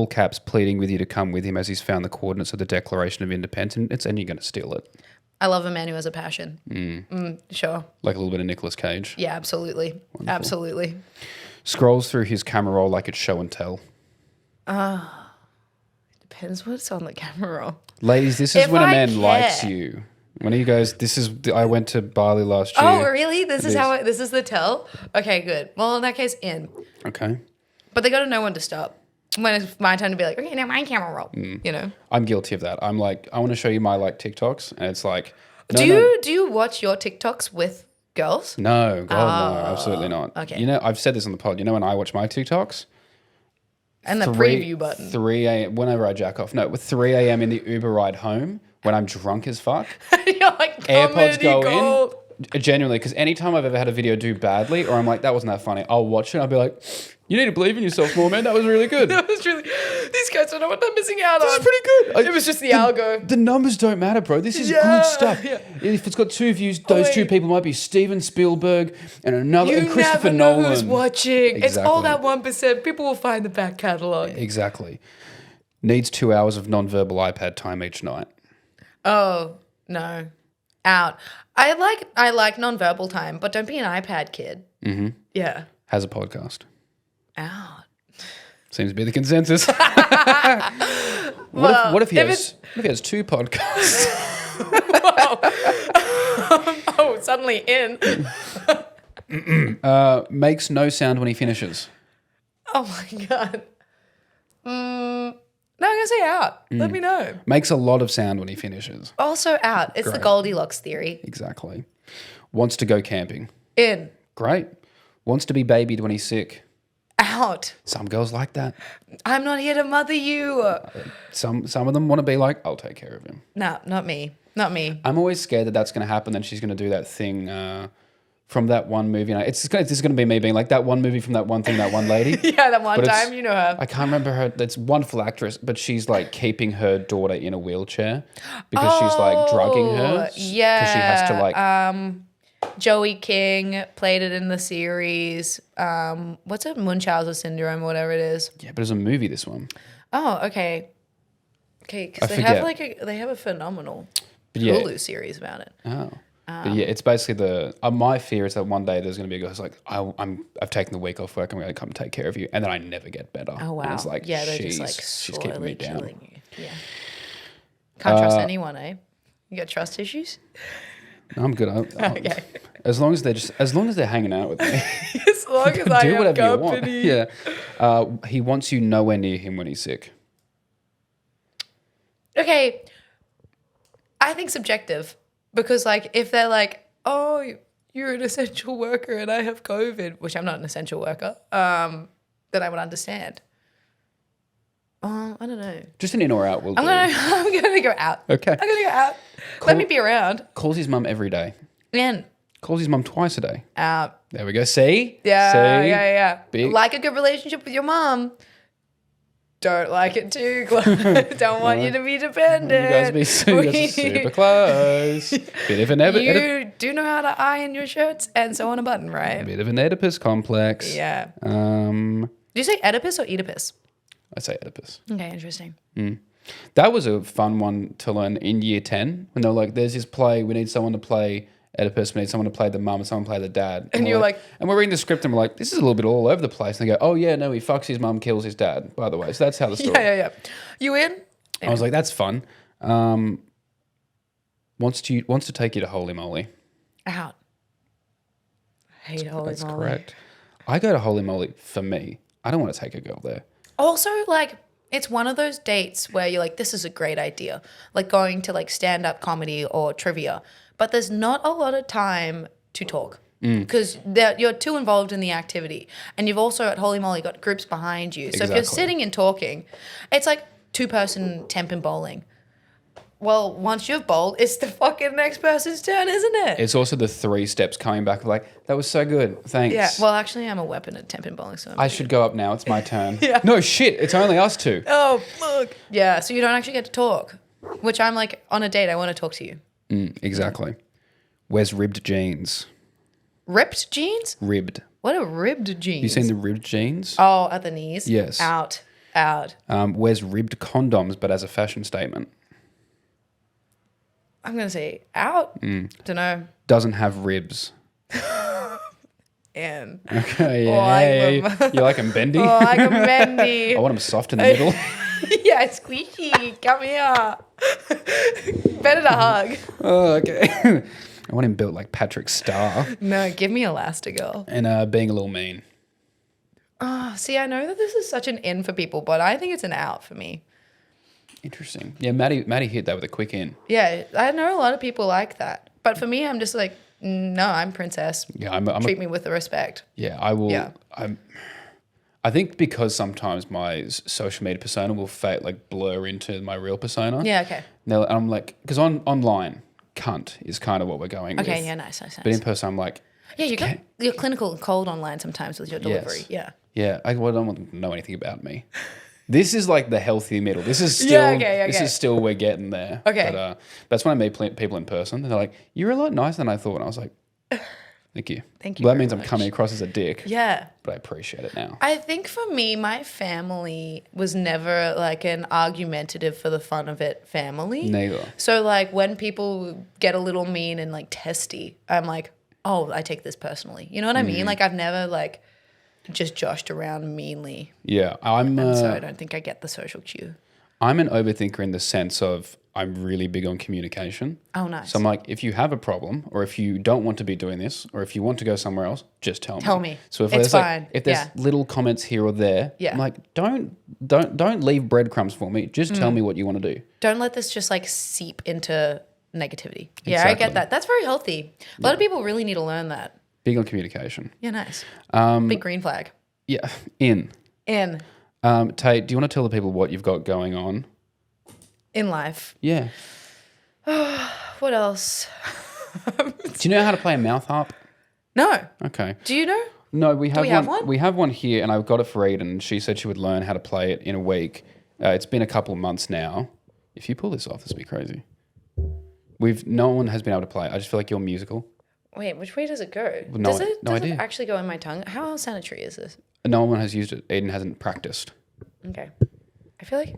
caps pleading with you to come with him as he's found the coordinates of the Declaration of Independence and you're going to steal it. I love a man who has a passion. Sure. Like a little bit of Nicolas Cage. Yeah, absolutely. Wonderful. Absolutely. Scrolls through his camera roll like it's show and tell. Depends what's on the camera roll. Ladies, this is If when a I man care. likes you. When he goes, I went to Bali last year. Oh, really? This is the tell? Okay, good. Well, in that case, in. Okay. But they got to know when to stop. When it's my time to be like, okay, now my camera roll. You know? I'm guilty of that. I'm like, I want to show you my TikToks, and it's like, Do you watch your TikToks with girls? No, God, no, absolutely not. Okay. You know, I've said this on the pod. You know, when I watch my TikToks, And the preview button. 3 a.m. whenever I jack off. No, with 3 a.m. in the Uber ride home when I'm drunk as fuck. You're like, AirPods go gold. in. Genuinely, because anytime I've ever had a video do badly, or I'm like, that wasn't that funny, I'll watch it. I'll be like, you need to believe in yourself more, man. That was really good. That was really. These guys don't know what they're missing out on. This is pretty good. It was just the algo. The numbers don't matter, bro. This is good stuff. Yeah. If it's got 2 views, those two people might be Steven Spielberg and another, and Christopher never know Nolan. who's watching. Exactly. It's all that 1%. People will find the back catalogue. Exactly. Needs 2 hours of non-verbal iPad time each night. Oh no, out. I like non-verbal time, but don't be an iPad kid. Mm-hmm. Yeah. Has a podcast. Out. Seems to be the consensus. What if he has 2 podcasts? Oh, suddenly in. Makes no sound when he finishes. Oh my god. No, I'm gonna say out. Let me know. Makes a lot of sound when he finishes. Also out. It's the Goldilocks theory. Exactly. Wants to go camping. In. Great. Wants to be babied when he's sick. Out. Some girls like that. I'm not here to mother you. Some of them want to be like, I'll take care of him. No, not me. Not me. I'm always scared that that's going to happen. Then she's going to do that thing from that one movie. And this is going to be me being like that one movie from that one thing, that one lady. Yeah, that one time, you know her. I can't remember her. That's a wonderful actress, but she's like keeping her daughter in a wheelchair because she's like drugging her. Yeah. Because she has to like. Joey King played it in the series. What's it? Munchausen syndrome or whatever it is. Yeah, but it's a movie, this one. Oh, okay. Okay, because they have a phenomenal Hulu series about it. Oh. But yeah, it's basically my fear is that one day there's going to be a girl who's like, I've taken the week off work, I'm going to come take care of you, and then I never get better. Oh wow. And it's like, yeah, they're she's just like keeping me down. killing you. Yeah. Can't trust anyone, eh? You got trust issues? I'm good. Okay. As long as they're hanging out with me, As long as I do have whatever you company. want. Yeah. He wants you nowhere near him when he's sick. Okay. I think subjective because like if they're like, oh, you're an essential worker and I have COVID, which I'm not an essential worker, then I would understand. I don't know. Just an in or out will do. I'm gonna go out. Okay. I'm gonna go out. Let me be around. Calls his mum every day. In. Calls his mum twice a day. Out. There we go. See? Yeah, See? yeah. Big. Like a good relationship with your mom. Don't like it too close. Don't want you to be dependent. You guys be super close. Bit of an You do know how to iron your shirts and sew on a button, right? bit of an Oedipus complex. Yeah. Um, Do you say Oedipus or Oedipus? I'd say Oedipus. Okay, interesting. That was a fun one to learn in year 10 when they were like, there's this play, we need someone to play Oedipus, we need someone to play the mum and someone to play the dad. And you're like, and we're reading the script and we're like, this is a little bit all over the place. And they go, oh yeah, no, he fucks his mum, kills his dad, by the way. So that's how the story. yeah. You in? I was like, that's fun. Wants to take you to Holy Moly. Out. I hate Holy That's Moly. correct. I go to Holy Moly for me. I don't want to take a girl there. Also, like, it's one of those dates where you're like, this is a great idea. Like going to like stand-up comedy or trivia. But there's not a lot of time to talk. Because you're too involved in the activity. And you've also at Holy Moly got groups behind you. So if you're sitting and talking, it's like two-person temp and bowling. Well, once you've bowled, it's the fucking next person's turn, isn't it? It's also the 3 steps coming back of like, that was so good. Thanks. Yeah. Well, actually, I'm a weapon at temp and bowling. So I should go up now. It's my turn. Yeah. No, shit. It's only us two. Oh, fuck. Yeah, so you don't actually get to talk. Which I'm like, on a date, I want to talk to you. Exactly. Where's ribbed jeans? Ripped jeans? Ribbed. What are ribbed jeans? You seen the ribbed jeans? Oh, at the knees? Yes. Out. Where's ribbed condoms, but as a fashion statement? I'm going to say out. Don't know. Doesn't have ribs. And Okay, Oh, I yeah. love- You like them bendy? oh, I can bendy. I want them soft in the middle. Yeah, squishy. Come here. Better to hug. Oh, okay. I want him built like Patrick Star No, give me Elastigirl. and being a little mean. Oh, see, I know that this is such an in for people, but I think it's an out for me. Interesting. Yeah, Maddie hit that with a quick in. Yeah, I know a lot of people like that. But for me, I'm just like, no, I'm princess. Yeah, Treat me with the respect. Yeah, I will. Yeah. I think because sometimes my social media persona will blur into my real persona. Yeah, okay. Now I'm like, because online, cunt is kind of what we're going with. Okay, yeah, nice. But in person, I'm like, Yeah, you're clinical and cold online sometimes with your delivery. Yes. Yeah. yeah, I don't want them to know anything about me. This is like the healthy middle. This is still, Yeah, okay. This is still, we're getting there. Okay. But that's when I meet people in person. They're like, you're a lot nicer than I thought. And I was like, thank you. Thank you Well, that very means I'm much. coming across as a dick. Yeah. But I appreciate it now. I think for me, my family was never like an argumentative for the fun of it family. Neither. So like when people get a little mean and like testy, I'm like, oh, I take this personally. You know what I mean? Like I've never like just joshed around meanly. Yeah, So I don't think I get the social cue. I'm an overthinker in the sense of I'm really big on communication. Oh, nice. So I'm like, if you have a problem or if you don't want to be doing this or if you want to go somewhere else, just tell me. Tell me. So if It's there's fine. if there's Yeah. little comments here or there, Yeah. I'm like, don't leave breadcrumbs for me. Just tell me what you want to do. Don't let this just like seep into negativity. Yeah, I Exactly. get that. That's very healthy. A lot of people really need to learn that. Big on communication. Yeah, nice. Um, Big green flag. Yeah, in. In Tate, do you want to tell the people what you've got going on? life. Yeah. What else? Do you know how to play a mouth harp? No. Okay. Do you know? No, we have, we have one? We have one here, and I've got it for Eden, and she said she would learn how to play it in a week. It's been a couple of months now. If you pull this off, this would be crazy. No one has been able to play it. I just feel like you're musical. Wait, which way does it go? No- Does it no idea. actually go in my tongue? How sanitary is this? No one has used it. Eden hasn't practiced. Okay. I feel like...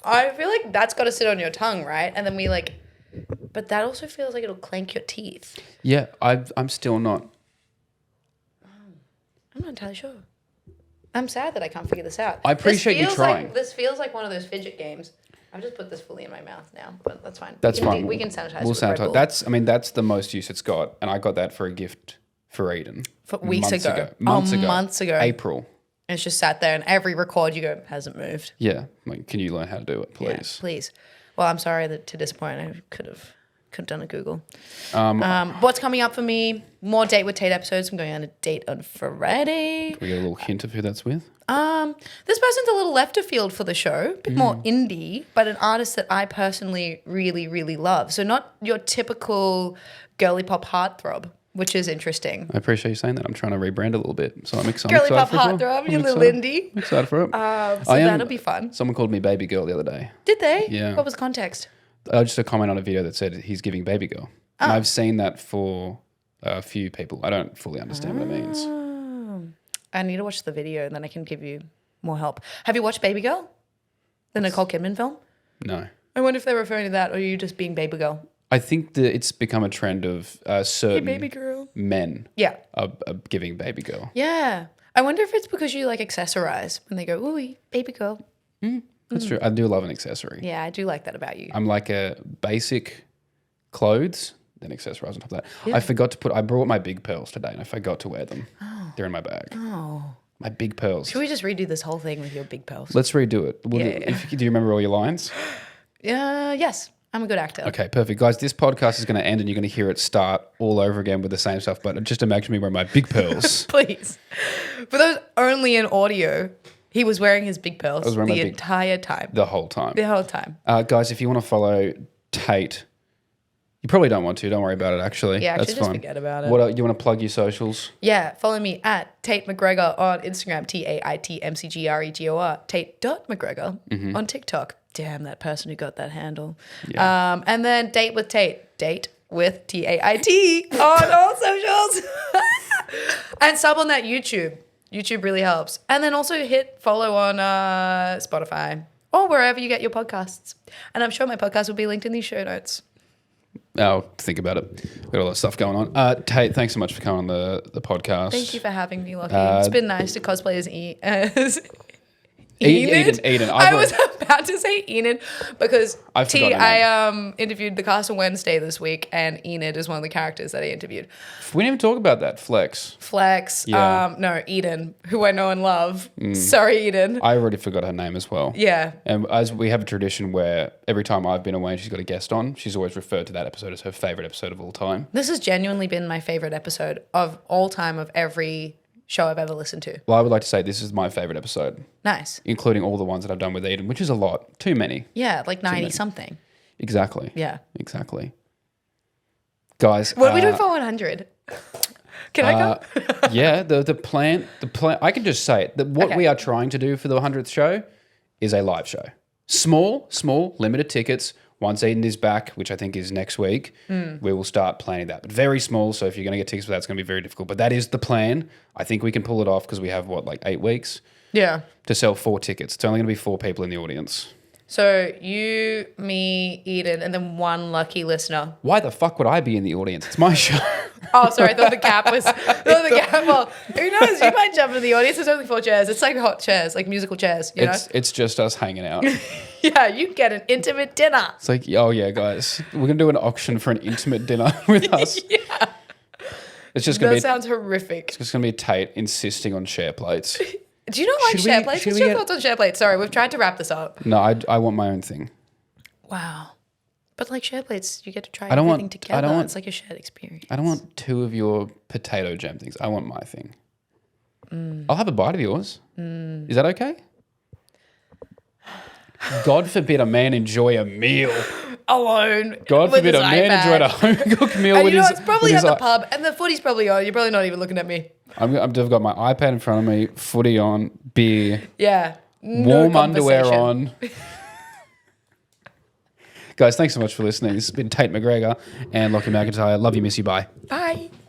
I feel like that's got to sit on your tongue, right? And then we like... But that also feels like it'll clank your teeth. Yeah, I'm still not. I'm not entirely sure. I'm sad that I can't figure this out. I appreciate you trying. This feels like one of those fidget games. I've just put this fully in my mouth now, but that's fine. That's fine. We can sanitize. We'll sanitize. That's the most use it's got, and I got that for a gift for Eden. Months ago. April. And it's just sat there, and every record you go, hasn't moved. Yeah. Like, can you learn how to do it, please? Yeah, please. Well, I'm sorry to disappoint. I could have done a Google. What's coming up for me? More Date with Tait episodes. I'm going on a date on Friday. Can we get a little hint of who that's with? This person's a little left of field for the show, a bit more indie, but an artist that I personally really, really love. So not your typical girly pop heartthrob, which is interesting. I appreciate you saying that. I'm trying to rebrand a little bit, so I'm excited. Girly pop for it as well. heartthrob, you little indie. I'm excited for it. So that'll be fun. Someone called me Baby Girl the other day. Did they? Yeah. What was the context? Just a comment on a video that said he's giving Baby Girl. And I've seen that for a few people. I don't fully understand what it means. I need to watch the video and then I can give you more help. Have you watched Baby Girl? The Nicole Kidman film? No. I wonder if they're referring to that or are you just being Baby Girl? I think that it's become a trend of certain Baby girl. men Yeah. are giving Baby Girl. Yeah. I wonder if it's because you like accessorize when they go, ooh, Baby Girl. That's true. I do love an accessory. Yeah, I do like that about you. I'm like a basic clothes, then accessorize on top of that. Yeah. I brought my big pearls today and I forgot to wear them. Oh. They're in my bag. Oh. My big pearls. Should we just redo this whole thing with your big pearls? Let's redo it. Do you remember all your lines? Yes. I'm a good actor. Okay, perfect. Guys, this podcast is going to end and you're going to hear it start all over again with the same stuff, but just imagine me wearing my big pearls. Please. For those only in audio, he was wearing his big pearls the entire time. The whole time. The whole time. Guys, if you want to follow Tait, you probably don't want to. Don't worry about it, actually. Yeah, that's just fine. Forget about it. What you want to plug your socials? Yeah, follow me at Tait McGregor on Instagram, TaitMcGregor, Tait.McGregor on TikTok. Damn, that person who got that handle. Yeah. And then Date with Tait, Date with Tait on all socials. And sub on that YouTube. YouTube really helps. And then also hit follow on Spotify or wherever you get your podcasts. And I'm sure my podcast will be linked in these show notes. Oh, think about it. We've got a lot of stuff going on. Tait, thanks so much for coming on the podcast. Thank you for having me, Lachy. It's been nice to cosplay as Enid. I was about to say Enid because I interviewed the cast on Wednesday this week and Enid is one of the characters that I interviewed. We didn't even talk about that. Flex. Yeah. No, Eden, who I know and love. Sorry, Eden. I already forgot her name as well. Yeah. And as we have a tradition where every time I've been away and she's got a guest on, she's always referred to that episode as her favourite episode of all time. This has genuinely been my favourite episode of all time of every show I've ever listened to. Well, I would like to say this is my favourite episode. Nice. Including all the ones that I've done with Eden, which is a lot. Too many. Yeah, like 90 something. Exactly. Yeah. Exactly. Guys. What are we doing for 100? Can I go? Yeah, the plan, I can just say it. What we are trying to do for the 100th show is a live show. Small, limited tickets. Once Eden is back, which I think is next week, we will start planning that. But very small, so if you're going to get tickets for that, it's going to be very difficult. But that is the plan. I think we can pull it off because we have, 8 weeks? Yeah. To sell 4 tickets. It's only going to be 4 people in the audience. So you, me, Eden, and then one lucky listener. Why the fuck would I be in the audience? It's my show. Oh, sorry. I thought the cap was... Well, who knows? You might jump into the audience. There's only 4 chairs. It's like hot chairs, like musical chairs, you know? It's just us hanging out. Yeah, you get an intimate dinner. It's like, oh yeah, guys, we're going to do an auction for an intimate dinner with us. Yeah. It's just going to be... That sounds horrific. It's just going to be Tait insisting on share plates. Do you not like share plates? What's your thoughts on share plates? Sorry, we've tried to wrap this up. No, I want my own thing. Wow. But like share plates, you get to try everything together. It's like a shared experience. I don't want 2 of your potato jam things. I want my thing. I'll have a bite of yours. Is that okay? God forbid a man enjoy a meal alone. God forbid a man enjoy a home-cooked meal and with it's probably at the pub and the footy's probably on. You're probably not even looking at me. I've got my iPad in front of me, footy on, beer. Yeah. Warm underwear on. Guys, thanks so much for listening. This has been Tait McGregor and Lachy McIntyre. Love you, miss you, bye. Bye.